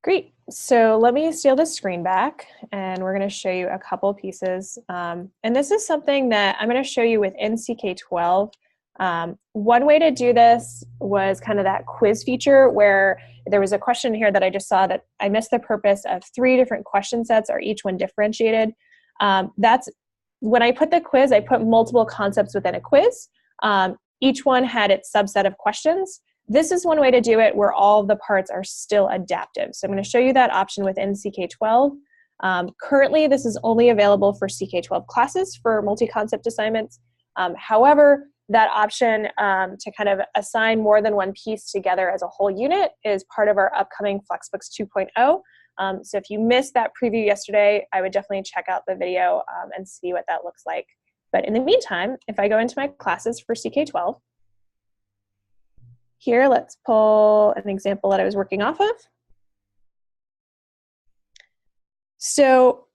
Great. So let me steal the screen back, and we're going to show you a couple pieces. And this is something that I'm going to show you within CK12. One way to do this was kind of that quiz feature where there was a question here that I just saw that I missed the purpose of 3 different question sets or each one differentiated. That's when I put the quiz, I put multiple concepts within a quiz. Each one had its subset of questions. This is one way to do it where all of the parts are still adaptive. So I'm going to show you that option within CK12. Currently, this is only available for CK12 classes for multi-concept assignments. However, that option to kind of assign more than one piece together as a whole unit is part of our upcoming Flexbooks 2.0. So if you missed that preview yesterday, I would definitely check out the video and see what that looks like. But in the meantime, if I go into my classes for CK12, here, let's pull an example that I was working off of. So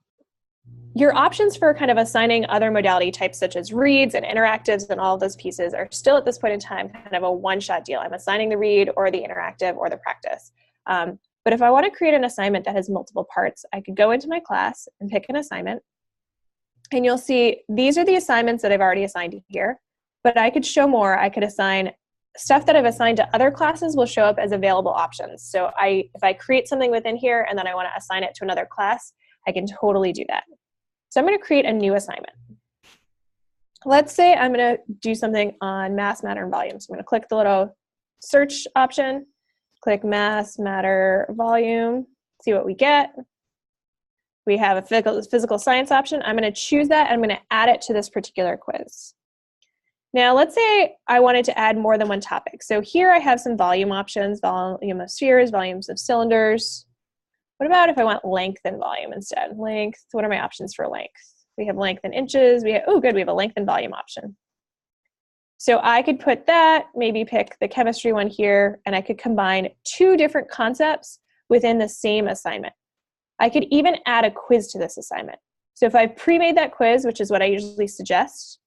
your options for kind of assigning other modality types such as reads and interactives and all of those pieces are still at this point in time kind of a one-shot deal. I'm assigning the read or the interactive or the practice. But if I want to create an assignment that has multiple parts, I could go into my class and pick an assignment. And you'll see these are the assignments that I've already assigned here. But I could show more. I could assign stuff that I've assigned to other classes will show up as available options. So if I create something within here and then I want to assign it to another class, I can totally do that. So I'm going to create a new assignment. Let's say I'm going to do something on mass, matter, and volume. So I'm going to click the little search option, click mass, matter, volume, see what we get. We have a physical science option. I'm going to choose that and I'm going to add it to this particular quiz. Now, let's say I wanted to add more than one topic. So here I have some volume options, volume of spheres, volumes of cylinders. What about if I want length and volume instead? Length, what are my options for length? We have length in inches. Oh, good, we have a length and volume option. So I could put that, maybe pick the chemistry one here, and I could combine 2 different concepts within the same assignment. I could even add a quiz to this assignment. So if I've pre-made that quiz, which is what I usually suggest,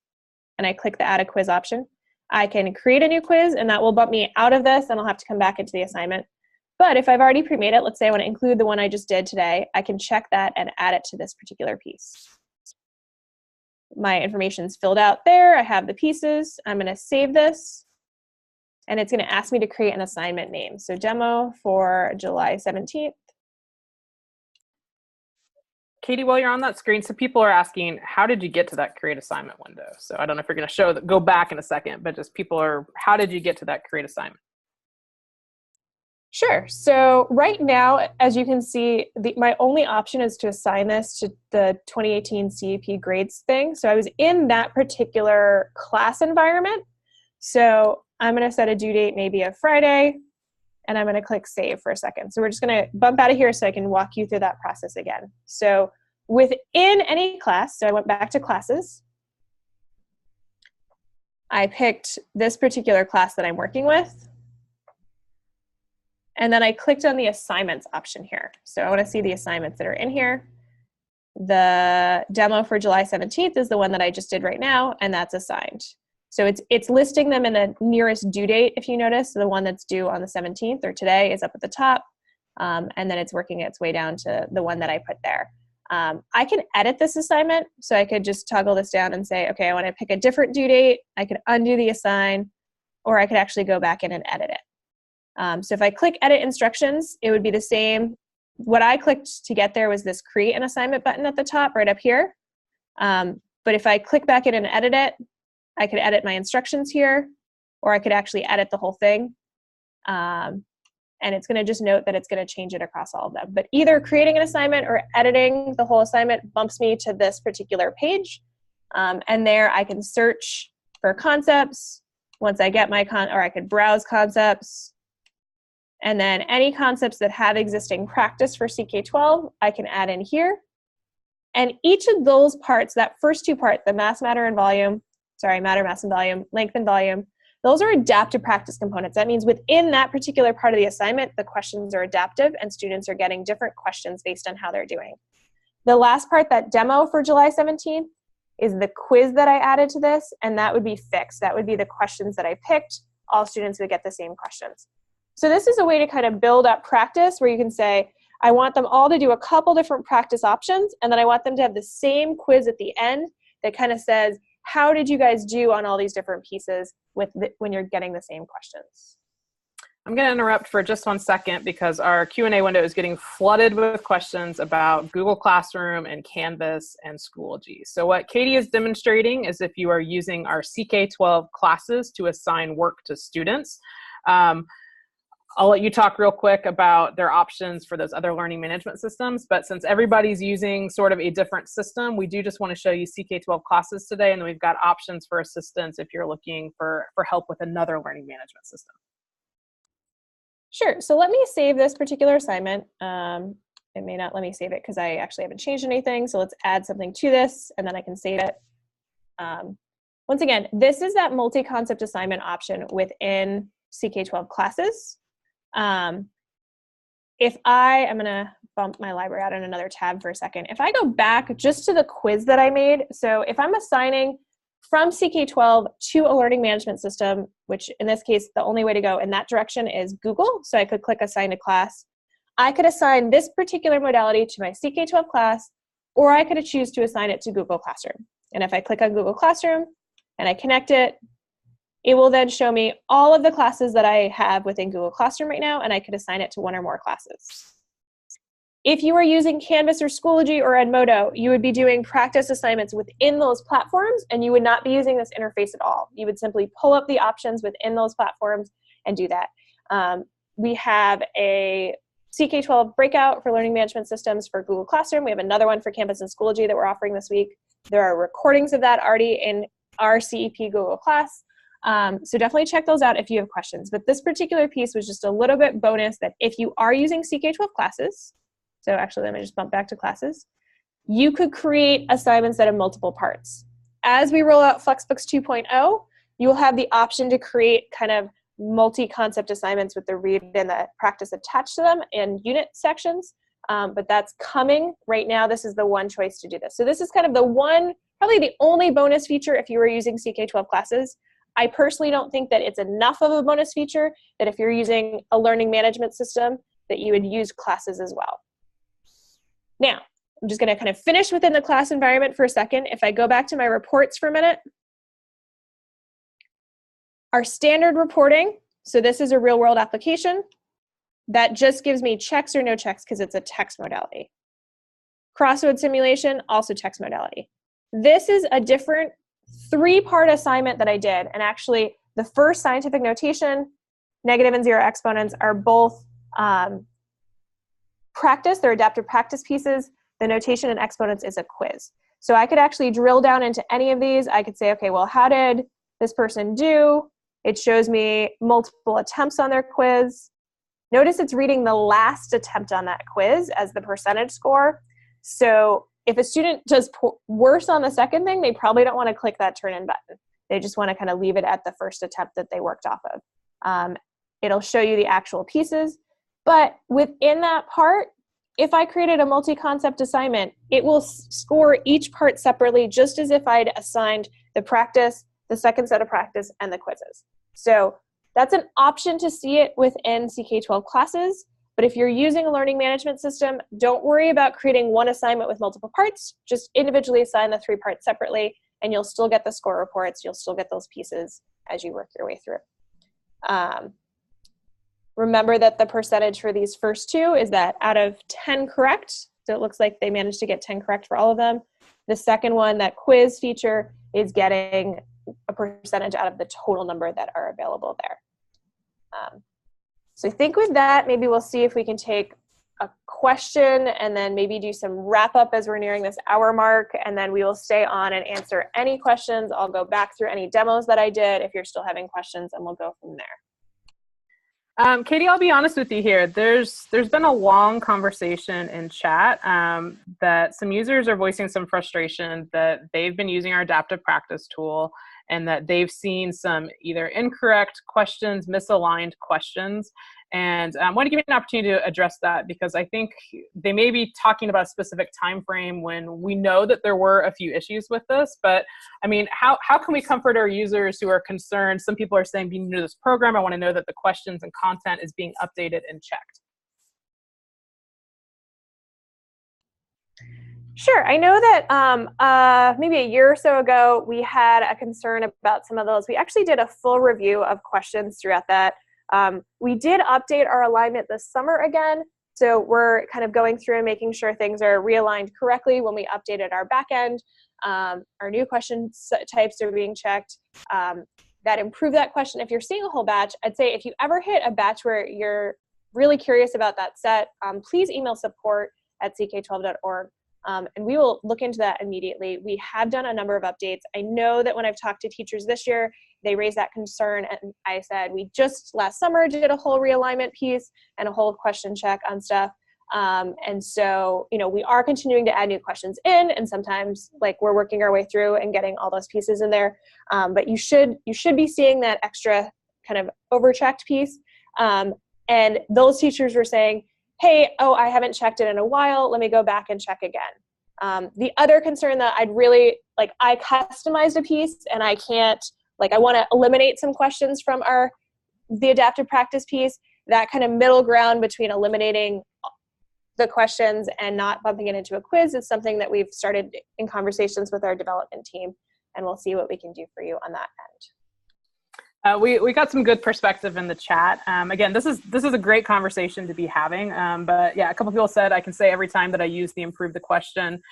and I click the add a quiz option, I can create a new quiz and that will bump me out of this and I'll have to come back into the assignment. But if I've already pre-made it, let's say I want to include the one I just did today, I can check that and add it to this particular piece. My information's filled out there. I have the pieces. I'm going to save this. and it's going to ask me to create an assignment name. So demo for July 17th. Katie, while you're on that screen, so people are asking, how did you get to that create assignment window? So I don't know if you're going to show that, go back in a second, but just people are, how did you get to that create assignment? Sure. So right now, as you can see, my only option is to assign this to the 2018 CEP grades thing. So I was in that particular class environment. So I'm going to set a due date, maybe a Friday, and I'm going to click save for a second. So we're just going to bump out of here so I can walk you through that process again. So within any class, so I went back to classes. I picked this particular class that I'm working with. And then I clicked on the assignments option here. So I want to see the assignments that are in here. The demo for July 17th is the one that I just did right now, and that's assigned. So it's listing them in the nearest due date, if you notice. So the one that's due on the 17th or today is up at the top, and then it's working its way down to the one that I put there. I can edit this assignment, so I could just toggle this down and say, okay, I want to pick a different due date. I could undo the assign, or I could actually go back in and edit it. So if I click edit instructions, it would be the same. What I clicked to get there was this create an assignment button at the top right up here. But if I click back in and edit it, I could edit my instructions here, or I could actually edit the whole thing. And it's going to just note that it's going to change it across all of them. But either creating an assignment or editing the whole assignment bumps me to this particular page. And there I can search for concepts. Once I get my or I could browse concepts. And then any concepts that have existing practice for CK12, I can add in here. And each of those parts, that first two parts, the mass, matter, and volume, matter, mass, and volume, length, and volume, those are adaptive practice components. That means within that particular part of the assignment, the questions are adaptive and students are getting different questions based on how they're doing. The last part, that demo for July 17th, is the quiz that I added to this, and that would be fixed. That would be the questions that I picked. All students would get the same questions. So this is a way to kind of build up practice where you can say, I want them all to do a couple different practice options, and then I want them to have the same quiz at the end that kind of says, how did you guys do on all these different pieces when you're getting the same questions? I'm going to interrupt for just 1 second because our Q&A window is getting flooded with questions about Google Classroom and Canvas and Schoology. So what Katie is demonstrating is if you are using our CK12 classes to assign work to students. I'll let you talk real quick about their options for those other learning management systems, but since everybody's using sort of a different system, we do just want to show you CK12 classes today, and then we've got options for assistance if you're looking for help with another learning management system. Sure, so let me save this particular assignment. It may not let me save it because I actually haven't changed anything, so let's add something to this, and then I can save it. Once again, this is that multi-concept assignment option within CK12 classes. I'm going to bump my library out in another tab for a second. If I go back just to the quiz that I made, so if I'm assigning from CK12 to a learning management system, which in this case, the only way to go in that direction is Google, so I could click assign to class. I could assign this particular modality to my CK12 class, or I could choose to assign it to Google Classroom. And if I click on Google Classroom and I connect it, it will then show me all of the classes that I have within Google Classroom right now, and I could assign it to one or more classes. If you are using Canvas or Schoology or Edmodo, you would be doing practice assignments within those platforms, and you would not be using this interface at all. You would simply pull up the options within those platforms and do that. We have a CK12 breakout for learning management systems for Google Classroom. We have another one for Canvas and Schoology that we're offering this week. There are recordings of that already in our CEP Google class. So definitely check those out if you have questions. But this particular piece was just a little bit bonus that if you are using CK12 classes, so actually let me just bump back to classes, you could create assignments that have multiple parts. As we roll out Flexbooks 2.0, you will have the option to create kind of multi-concept assignments with the read and the practice attached to them in unit sections. But that's coming. Right now, this is the one choice to do this. So this is kind of the one, probably the only bonus feature if you were using CK12 classes. I personally don't think that it's enough of a bonus feature that if you're using a learning management system that you would use classes as well. Now, I'm just going to kind of finish within the class environment for a second. If I go back to my reports for a minute, our standard reporting, So this is a real world application that just gives me checks or no checks because it's a text modality. Crossword simulation, also text modality. This is a different 3-part assignment that I did. And actually, the first scientific notation, negative and zero exponents, are both practice. They're adaptive practice pieces. The notation and exponents is a quiz. So I could actually drill down into any of these. I could say, okay, well, how did this person do? It shows me multiple attempts on their quiz. Notice it's reading the last attempt on that quiz as the percentage score. So if a student does worse on the second thing, they probably don't want to click that turn in button. They just want to kind of leave it at the first attempt that they worked off of. It'll show you the actual pieces. But within that part, if I created a multi-concept assignment, it will score each part separately, just as if I'd assigned the practice, the second set of practice, and the quizzes. So that's an option to see it within CK12 classes. But if you're using a learning management system, don't worry about creating one assignment with multiple parts. Just individually assign the 3 parts separately, and you'll still get the score reports. You'll still get those pieces as you work your way through. Remember that the percentage for these first 2 is that out of 10 correct, so it looks like they managed to get 10 correct for all of them. The second one, that quiz feature, is getting a percentage out of the total number that are available there. So I think with that, maybe we'll see if we can take a question and then maybe do some wrap up as we're nearing this hour mark, and then we will stay on and answer any questions. I'll go back through any demos that I did if you're still having questions, and we'll go from there. Katie, I'll be honest with you here. There's been a long conversation in chat that some users are voicing some frustration that they've been using our adaptive practice tool and that they've seen some either incorrect questions, misaligned questions. And I want to give you an opportunity to address that, because I think they may be talking about a specific time frame when we know that there were a few issues with this. But I mean, how can we comfort our users who are concerned? Some people are saying, being new to this program, I want to know that the questions and content is being updated and checked. Sure. I know that maybe a year or so ago, we had a concern about some of those. We actually did a full review of questions throughout that. We did update our alignment this summer again. So we're kind of going through and making sure things are realigned correctly when we updated our backend. Our new question types are being checked. That improve that question. If you're seeing a whole batch, I'd say if you ever hit a batch where you're really curious about that set, please email support@ck12.org. And we will look into that immediately. We have done a number of updates. I know that when I've talked to teachers this year, they raised that concern, and I said we just last summer did a whole realignment piece and a whole question check on stuff. And so, you know, we are continuing to add new questions in, and sometimes like we're working our way through and getting all those pieces in there. But you should be seeing that extra kind of overchecked piece. And those teachers were saying, hey, I haven't checked it in a while. Let me go back and check again. The other concern that I'd really, like, I customized a piece and I can't, like, I want to eliminate some questions from the adaptive practice piece. That kind of middle ground between eliminating the questions and not bumping it into a quiz is something that we've started in conversations with our development team, and we'll see what we can do for you on that end. We got some good perspective in the chat. Again, this is a great conversation to be having. But yeah, a couple people said I can say every time that I use the improve the question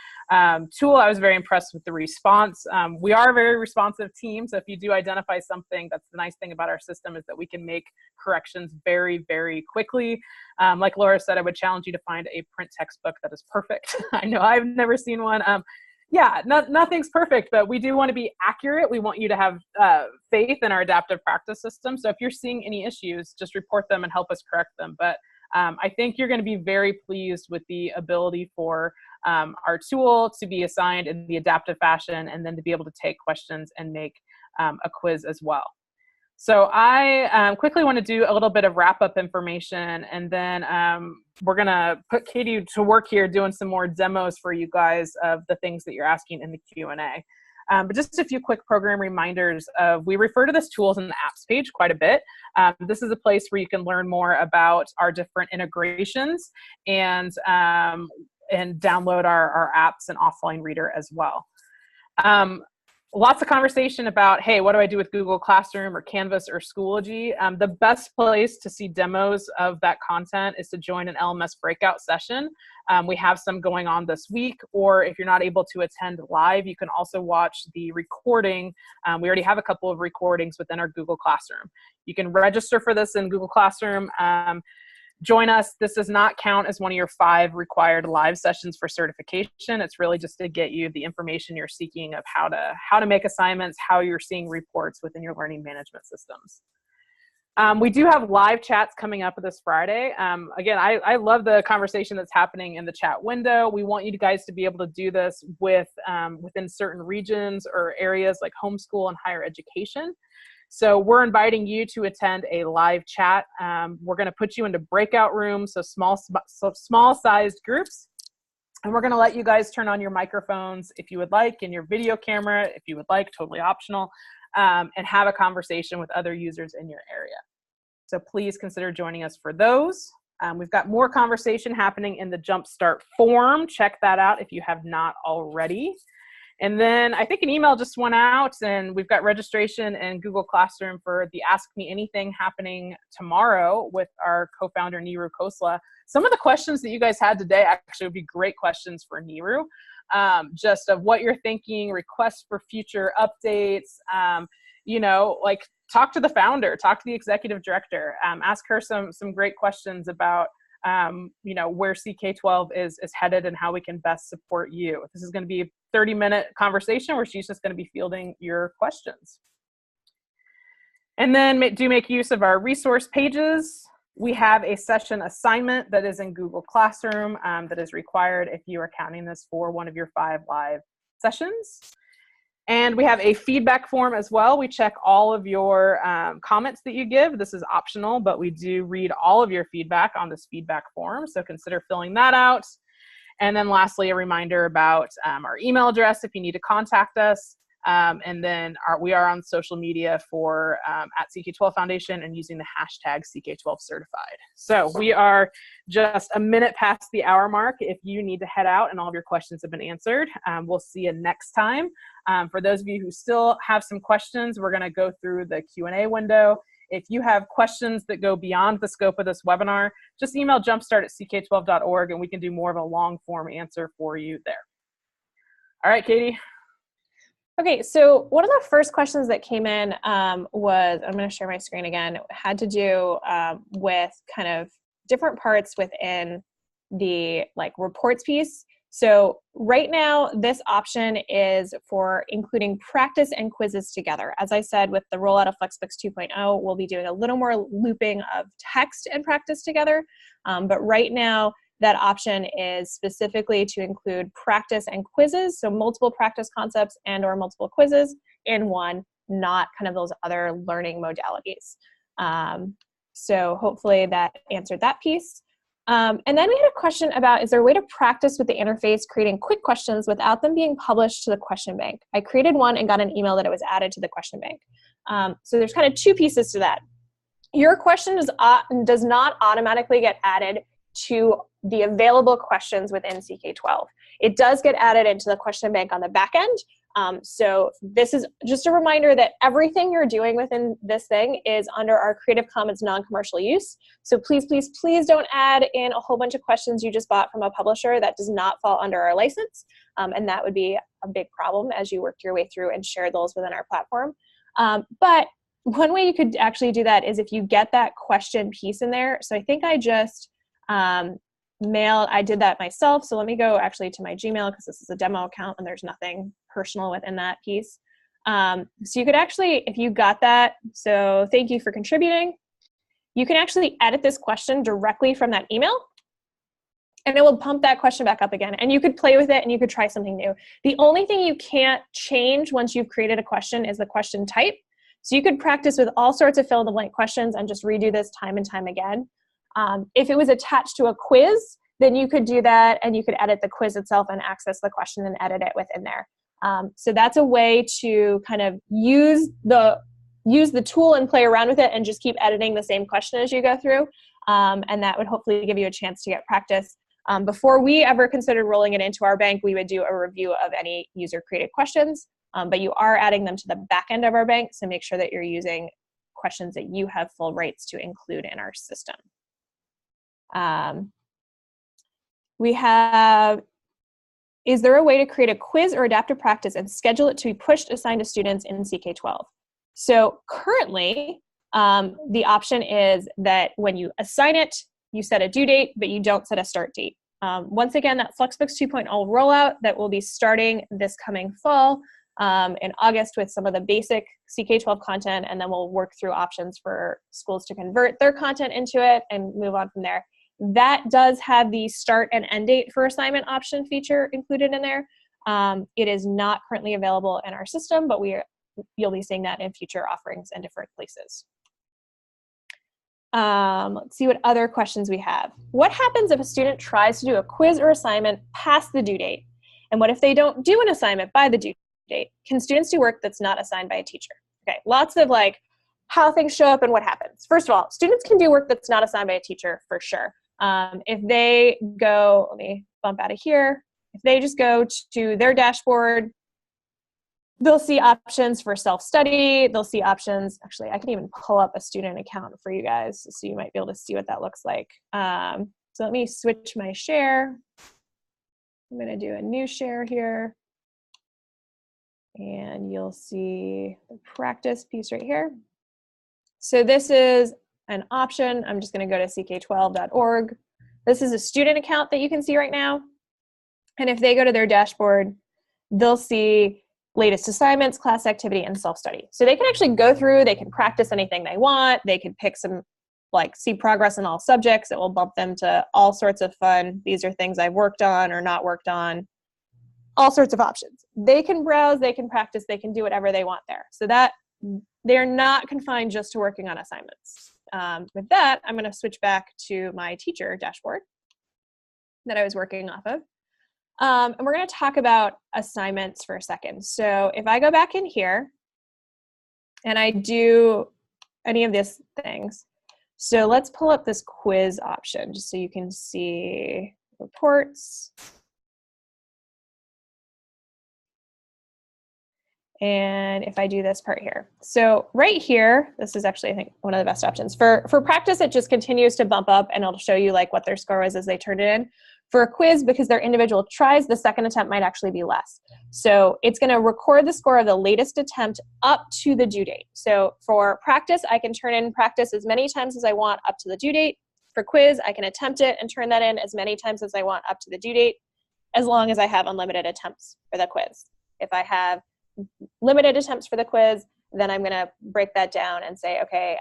tool, I was very impressed with the response. We are a very responsive team, so if you do identify something, that's the nice thing about our system is that we can make corrections very, very quickly. Like Laura said, I would challenge you to find a print textbook that is perfect. I know I've never seen one. Yeah, nothing's perfect, but we do want to be accurate. We want you to have faith in our adaptive practice system. So if you're seeing any issues, just report them and help us correct them. But I think you're going to be very pleased with the ability for our tool to be assigned in the adaptive fashion, and then to be able to take questions and make a quiz as well. So I quickly want to do a little bit of wrap-up information, and then we're going to put Katie to work here doing some more demos for you guys of the things that you're asking in the Q&A. But just a few quick program reminders of, we refer to this tools in the apps page quite a bit. This is a place where you can learn more about our different integrations and download our apps and offline reader as well. Lots of conversation about, hey, what do I do with Google Classroom or Canvas or Schoology? The best place to see demos of that content is to join an LMS breakout session. We have some going on this week, or if you're not able to attend live, you can also watch the recording. We already have a couple of recordings within our Google Classroom. You can register for this in Google Classroom. Join us. This does not count as one of your 5 required live sessions for certification. It's really just to get you the information you're seeking of how to make assignments, how you're seeing reports within your learning management systems. We do have live chats coming up this Friday. Again, I love the conversation that's happening in the chat window. We want you guys to be able to do this within certain regions or areas like homeschool and higher education. So we're inviting you to attend a live chat. We're going to put you into breakout rooms, so small sized groups. And we're going to let you guys turn on your microphones if you would like, and your video camera if you would like, totally optional, and have a conversation with other users in your area. So please consider joining us for those. We've got more conversation happening in the Jumpstart forum. Check that out if you have not already. And then I think an email just went out, and we've got registration in Google Classroom for the Ask Me Anything happening tomorrow with our co-founder, Niru Khosla. Some of the questions that you guys had today actually would be great questions for Niru, just of what you're thinking, requests for future updates, like talk to the founder, talk to the executive director, ask her some great questions about where CK12 is headed and how we can best support you. This is going to be a 30-minute conversation where she's just going to be fielding your questions. And then do make use of our resource pages. We have a session assignment that is in Google Classroom that is required if you are counting this for one of your 5 live sessions. And we have a feedback form as well. We check all of your comments that you give. This is optional, but we do read all of your feedback on this feedback form, so consider filling that out. And then lastly, a reminder about our email address if you need to contact us. And then we are on social media for at CK12 Foundation and using the hashtag CK12 certified. So we are just a minute past the hour mark. If you need to head out and all of your questions have been answered, we'll see you next time. For those of you who still have some questions, we're going to go through the Q&A window. If you have questions that go beyond the scope of this webinar, just email jumpstart@ck12.org and we can do more of a long form answer for you there. All right, Katie. Okay, so one of the first questions that came in was, I'm going to share my screen again, it had to do with kind of different parts within the reports piece. So right now, this option is for including practice and quizzes together. As I said, with the rollout of FlexBooks 2.0, we'll be doing a little more looping of text and practice together. But right now, that option is specifically to include practice and quizzes, so multiple practice concepts and or multiple quizzes in one, not kind of those other learning modalities. So hopefully that answered that piece. And then we had a question about, is there a way to practice with the interface creating quick questions without them being published to the question bank? I created one and got an email that it was added to the question bank. So there's kind of 2 pieces to that. Your question does not automatically get added to the available questions within CK12. It does get added into the question bank on the back end. So this is just a reminder that everything you're doing within this thing is under our Creative Commons non-commercial use. So please, please, please don't add in a whole bunch of questions you just bought from a publisher that does not fall under our license. And that would be a big problem as you work your way through and share those within our platform. But one way you could actually do that is if you get that question piece in there. So I think I just I did that myself. So let me go actually to my Gmail because this is a demo account and there's nothing personal within that piece. So you could actually, if you got that, so thank you for contributing. You can actually edit this question directly from that email and it will pump that question back up again. And you could play with it and you could try something new. The only thing you can't change once you've created a question is the question type. So you could practice with all sorts of fill-in-the-blank questions and just redo this time and time again. If it was attached to a quiz, then you could do that and you could edit the quiz itself and access the question and edit it within there. So that's a way to kind of use the tool and play around with it and just keep editing the same question as you go through. And that would hopefully give you a chance to get practice. Before we ever considered rolling it into our bank, we would do a review of any user-created questions. but you are adding them to the back end of our bank, so make sure that you're using questions that you have full rights to include in our system. We have, is there a way to create a quiz or adaptive practice and schedule it to be pushed assigned to students in CK12? So currently, the option is that when you assign it, you set a due date, but you don't set a start date. Once again, that Flexbooks 2.0 rollout that will be starting this coming fall in August with some of the basic CK12 content, and then we'll work through options for schools to convert their content into it and move on from there. That does have the start and end date for assignment option feature included in there. It is not currently available in our system, but you'll be seeing that in future offerings in different places. Let's see what other questions we have. What happens if a student tries to do a quiz or assignment past the due date? And what if they don't do an assignment by the due date? Can students do work that's not assigned by a teacher? Okay, lots of like how things show up and what happens. First of all, students can do work that's not assigned by a teacher for sure. If they go, let me bump out of here. If they just go to their dashboard, they'll see options for self-study. They'll see options. Actually, I can even pull up a student account for you guys, so you might be able to see what that looks like. So let me switch my share. I'm going to do a new share here. And you'll see the practice piece right here. So this is an option. I'm just going to go to CK12.org. This is a student account that you can see right now. And if they go to their dashboard, they'll see latest assignments, class activity, and self-study. So they can actually go through, they can practice anything they want. They can pick some, like see progress in all subjects. It will bump them to all sorts of fun. These are things I've worked on or not worked on. All sorts of options. They can browse, they can practice, they can do whatever they want there. So that they're not confined just to working on assignments. With that, I'm going to switch back to my teacher dashboard that I was working off of. And we're going to talk about assignments for a second. So if I go back in here and I do any of these things, so let's pull up this quiz option just so you can see reports. And if I do this part here, so right here, this is actually, I think, one of the best options. For practice, it just continues to bump up and it'll show you like what their score was as they turned it in. For a quiz, because they're individual tries, the second attempt might actually be less. So it's going to record the score of the latest attempt up to the due date. So for practice, I can turn in practice as many times as I want up to the due date. For quiz, I can attempt it and turn that in as many times as I want up to the due date, as long as I have unlimited attempts for the quiz. If I have limited attempts for the quiz, then I'm going to break that down and say, okay,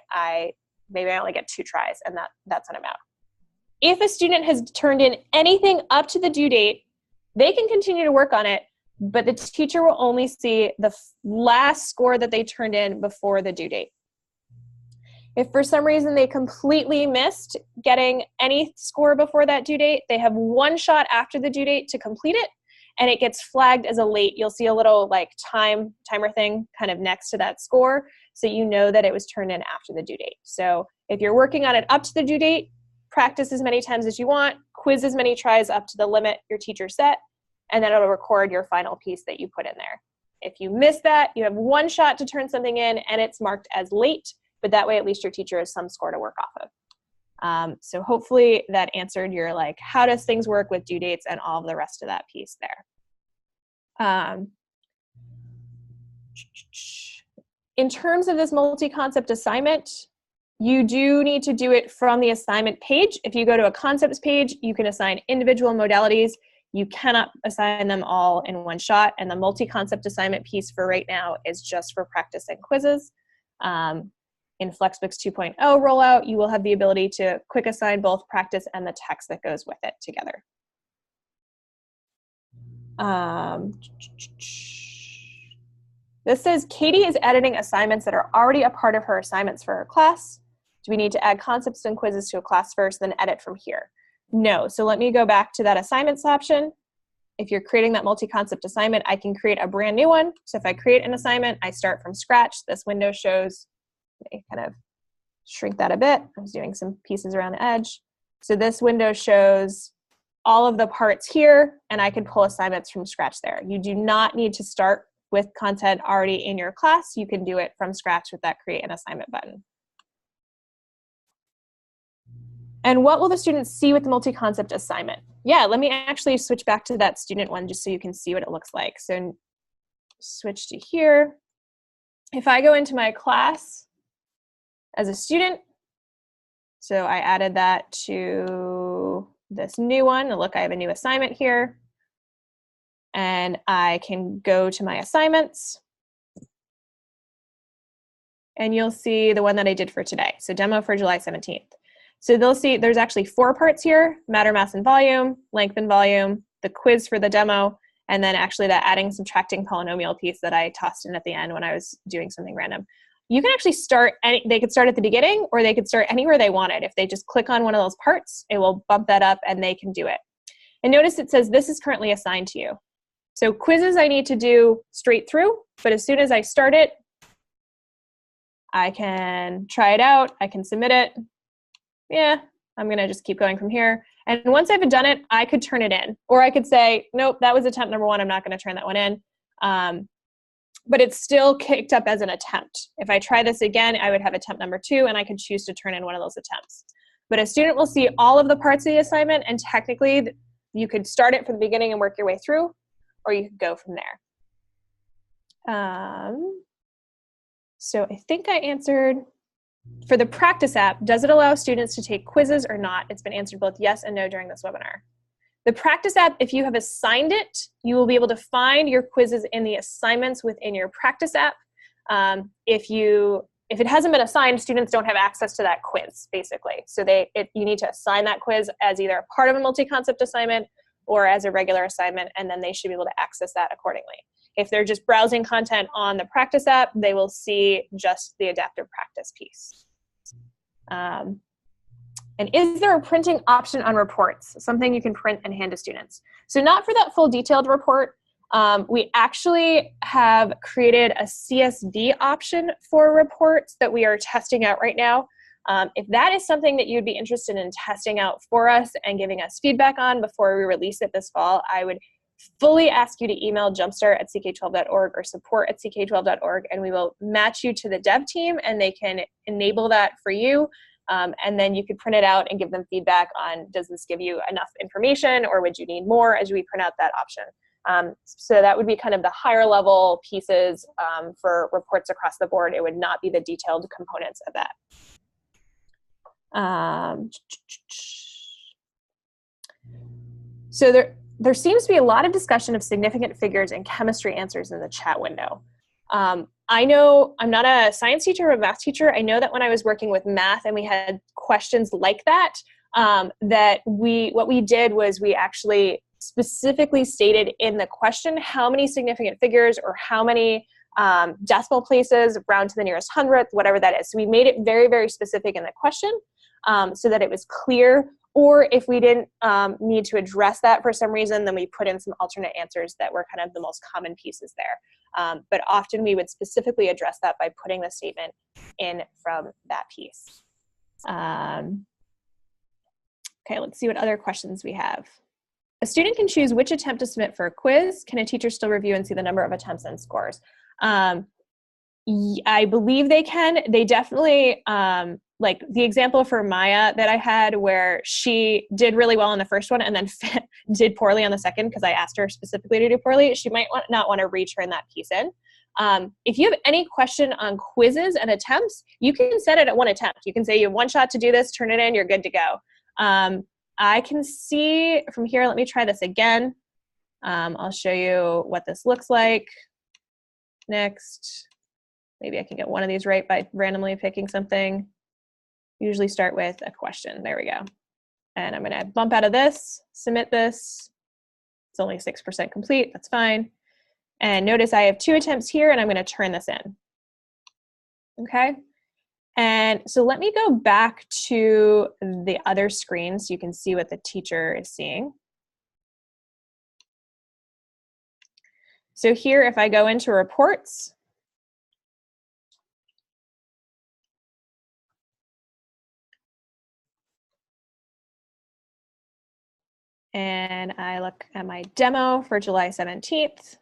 maybe I only get 2 tries, and that's an amount. If a student has turned in anything up to the due date, they can continue to work on it, but the teacher will only see the last score that they turned in before the due date. If for some reason they completely missed getting any score before that due date, they have 1 shot after the due date to complete it, and it gets flagged as a late. You'll see a little like timer thing kind of next to that score, so you know that it was turned in after the due date. So if you're working on it up to the due date, practice as many times as you want, quiz as many tries up to the limit your teacher set, and then it'll record your final piece that you put in there. If you miss that, you have 1 shot to turn something in, and it's marked as late, but that way at least your teacher has some score to work off of. So hopefully that answered your like, how does things work with due dates and all of the rest of that piece there. In terms of this multi-concept assignment, you do need to do it from the assignment page. If you go to a concepts page, you can assign individual modalities. You cannot assign them all in 1 shot, and the multi-concept assignment piece for right now is just for practice and quizzes. In Flexbooks 2.0 rollout, you will have the ability to quick assign both practice and the text that goes with it together. This says, Katie is editing assignments that are already a part of her assignments for her class. Do we need to add concepts and quizzes to a class first, then edit from here? No. So let me go back to that assignments option. If you're creating that multi-concept assignment, I can create a brand new one. So if I create an assignment, I start from scratch. This window shows, let me kind of shrink that a bit. I was doing some pieces around the edge. So this window shows all of the parts here, and I can pull assignments from scratch there. You do not need to start with content already in your class, you can do it from scratch with that Create an Assignment button. And what will the students see with the multi-concept assignment? Yeah, let me actually switch back to that student one just so you can see what it looks like. So switch to here. If I go into my class as a student, so I added that to this new one. And look, I have a new assignment here. And I can go to my assignments. And you'll see the one that I did for today. So demo for July 17th. So they'll see there's actually 4 parts here: matter, mass, and volume, length and volume, the quiz for the demo, and then actually that adding, subtracting polynomial piece that I tossed in at the end when I was doing something random. You can actually start, they could start at the beginning or they could start anywhere they wanted. If they just click on one of those parts, it will bump that up and they can do it. And notice it says this is currently assigned to you. So quizzes I need to do straight through, but as soon as I start it, I can try it out, I can submit it. Yeah, I'm gonna just keep going from here. And once I've done it, I could turn it in. Or I could say, nope, that was attempt number 1, I'm not gonna turn that one in. But it's still kicked up as an attempt. If I try this again, I would have attempt number 2 and I could choose to turn in one of those attempts. But a student will see all of the parts of the assignment and technically you could start it from the beginning and work your way through, or you could go from there. So I think I answered. For the practice app, does it allow students to take quizzes or not? It's been answered both yes and no during this webinar. The practice app, if you have assigned it, you will be able to find your quizzes in the assignments within your practice app. If it hasn't been assigned, students don't have access to that quiz, basically. So you need to assign that quiz as either a part of a multi-concept assignment or as a regular assignment, and then they should be able to access that accordingly. If they're just browsing content on the practice app, they will see just the adaptive practice piece. And is there a printing option on reports? Something you can print and hand to students. So not for that full detailed report. We actually have created a CSV option for reports that we are testing out right now. If that is something that you'd be interested in testing out for us and giving us feedback on before we release it this fall, I would fully ask you to email jumpstart@ck12.org or support@ck12.org, and we will match you to the dev team and they can enable that for you. And then you could print it out and give them feedback on, does this give you enough information or would you need more as we print out that option? So that would be kind of the higher level pieces for reports across the board. It would not be the detailed components of that. So there seems to be a lot of discussion of significant figures and chemistry answers in the chat window. I know I'm not a science teacher or a math teacher. I know that when I was working with math and we had questions like that, what we did was we actually specifically stated in the question how many significant figures or how many decimal places, round to the nearest hundredth, whatever that is. So we made it very, very specific in the question so that it was clear. Or if we didn't need to address that for some reason, then we put in some alternate answers that were kind of the most common pieces there. But often we would specifically address that by putting the statement in from that piece. Okay, let's see what other questions we have. A student can choose which attempt to submit for a quiz. Can a teacher still review and see the number of attempts and scores? I believe they can. They definitely, like the example for Maya that I had where she did really well on the first one and then did poorly on the second because I asked her specifically to do poorly, she might not want to return that piece in. If you have any question on quizzes and attempts, you can set it at 1 attempt. You can say you have 1 shot to do this, turn it in, you're good to go. I can see from here, let me try this again. I'll show you what this looks like. Next, maybe I can get one of these right by randomly picking something. Usually start with a question. There we go. And I'm going to bump out of this, submit this. It's only 6% complete. That's fine. And notice I have 2 attempts here, and I'm going to turn this in. Okay. And so let me go back to the other screen so you can see what the teacher is seeing. So here, if I go into reports, and I look at my demo for July 17th,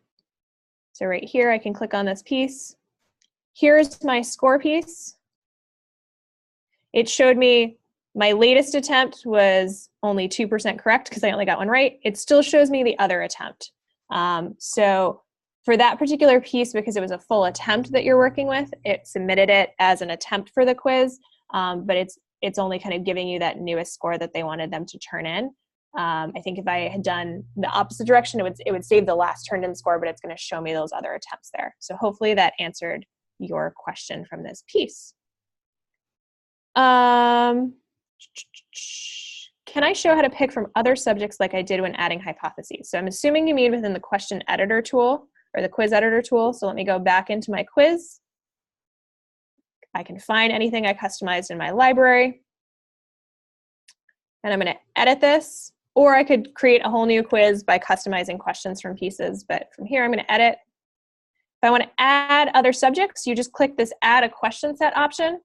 So right here, I can click on this piece. Here's my score piece. It showed me my latest attempt was only 2% correct because I only got one right. It still shows me the other attempt. So for that particular piece, because it was a full attempt that you're working with, it submitted it as an attempt for the quiz, but it's only kind of giving you that newest score that they wanted them to turn in. I think if I had done the opposite direction, it would save the last turned in score, but it's going to show me those other attempts there. So hopefully that answered your question from this piece. Can I show how to pick from other subjects like I did when adding hypotheses? So I'm assuming you mean within the question editor tool or the quiz editor tool. So let me go back into my quiz. I can find anything I customized in my library. And I'm going to edit this, or I could create a whole new quiz by customizing questions from pieces. But from here, I'm going to edit. If I want to add other subjects, you just click this add a question set option.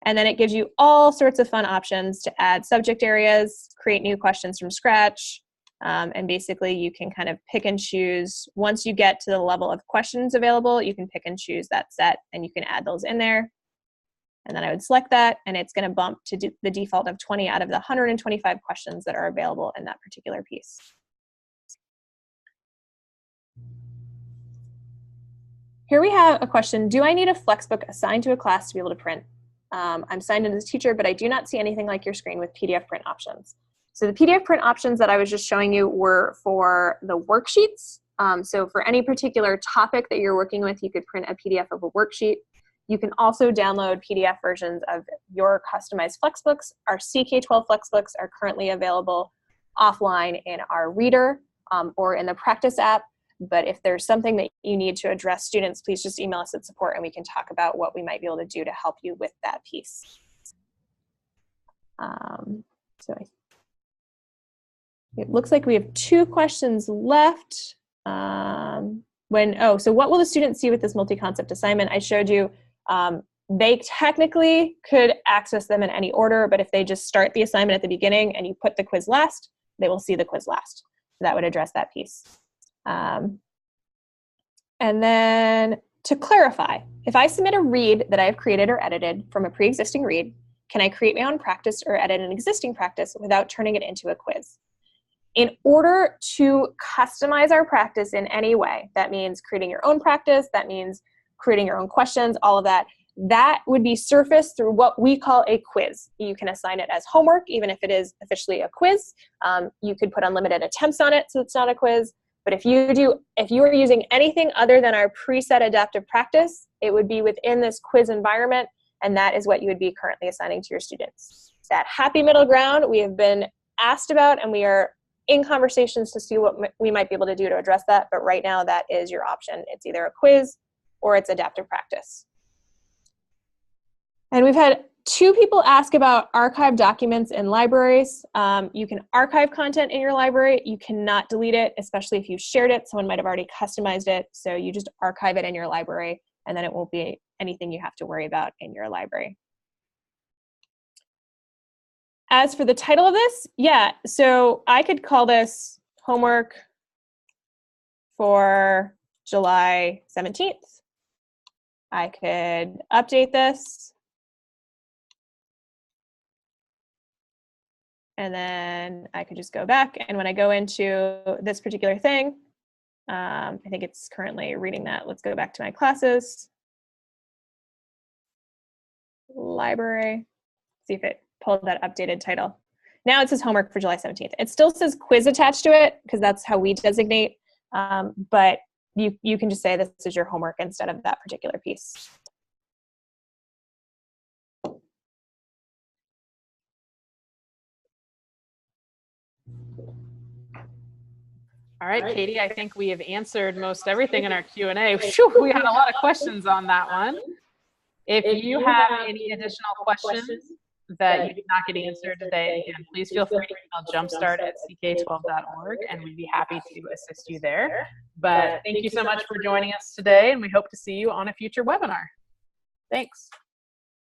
And then it gives you all sorts of fun options to add subject areas, create new questions from scratch. And basically you can kind of pick and choose. Once you get to the level of questions available, you can pick and choose that set and you can add those in there. And then I would select that and it's going to bump to the default of 20 out of the 125 questions that are available in that particular piece. Here we have a question. Do I need a Flexbook assigned to a class to be able to print? I'm signed in as a teacher, but I do not see anything like your screen with PDF print options. So the PDF print options that I was just showing you were for the worksheets. So for any particular topic that you're working with, you could print a PDF of a worksheet. You can also download PDF versions of your customized Flexbooks. Our CK12 Flexbooks are currently available offline in our reader or in the practice app. But if there's something that you need to address students, please just email us at support and we can talk about what we might be able to do to help you with that piece. It looks like we have 2 questions left. So what will the students see with this multi-concept assignment? I showed you they technically could access them in any order, but if they just start the assignment at the beginning and you put the quiz last, they will see the quiz last. So that would address that piece. And then to clarify, if I submit a read that I have created or edited from a pre-existing read, can I create my own practice or edit an existing practice without turning it into a quiz? In order to customize our practice in any way, that means creating your own practice, that means creating your own questions, all of that, that would be surfaced through what we call a quiz. You can assign it as homework, even if it is officially a quiz. You could put unlimited attempts on it, so it's not a quiz. But if you are using anything other than our preset adaptive practice, it would be within this quiz environment, and that is what you would be currently assigning to your students. That happy middle ground we have been asked about, and we are in conversations to see what we might be able to do to address that, but right now that is your option. It's either a quiz or it's adaptive practice. And we've had 2 people ask about archived documents in libraries. You can archive content in your library. You cannot delete it, especially if you shared it. Someone might have already customized it. So you just archive it in your library, and then it won't be anything you have to worry about in your library. As for the title of this, so I could call this homework for July 17th. I could update this. And then I could just go back, and when I go into this particular thing, I think it's currently reading that. Let's go back to my classes. Library, see if it pulled that updated title. Now it says homework for July 17th. It still says quiz attached to it because that's how we designate, but you can just say this is your homework instead of that particular piece. All right, Katie, I think we have answered most everything in our Q&A. We had a lot of questions on that one. If you have any additional questions that you did not get answered today, again, please feel free to email jumpstart@ck12.org, and we'd be happy to assist you there. But thank you so much for joining us today, and we hope to see you on a future webinar. Thanks.